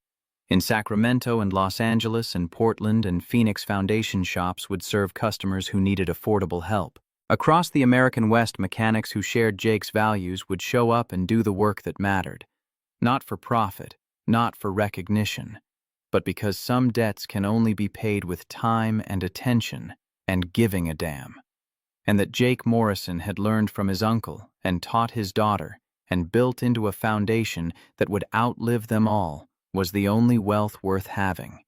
In Sacramento and Los Angeles and Portland and Phoenix, foundation shops would serve customers who needed affordable help. Across the American West, mechanics who shared Jake's values would show up and do the work that mattered. Not for profit, not for recognition, but because some debts can only be paid with time and attention and giving a damn. And that Jake Morrison had learned from his uncle and taught his daughter and built into a foundation that would outlive them all was the only wealth worth having.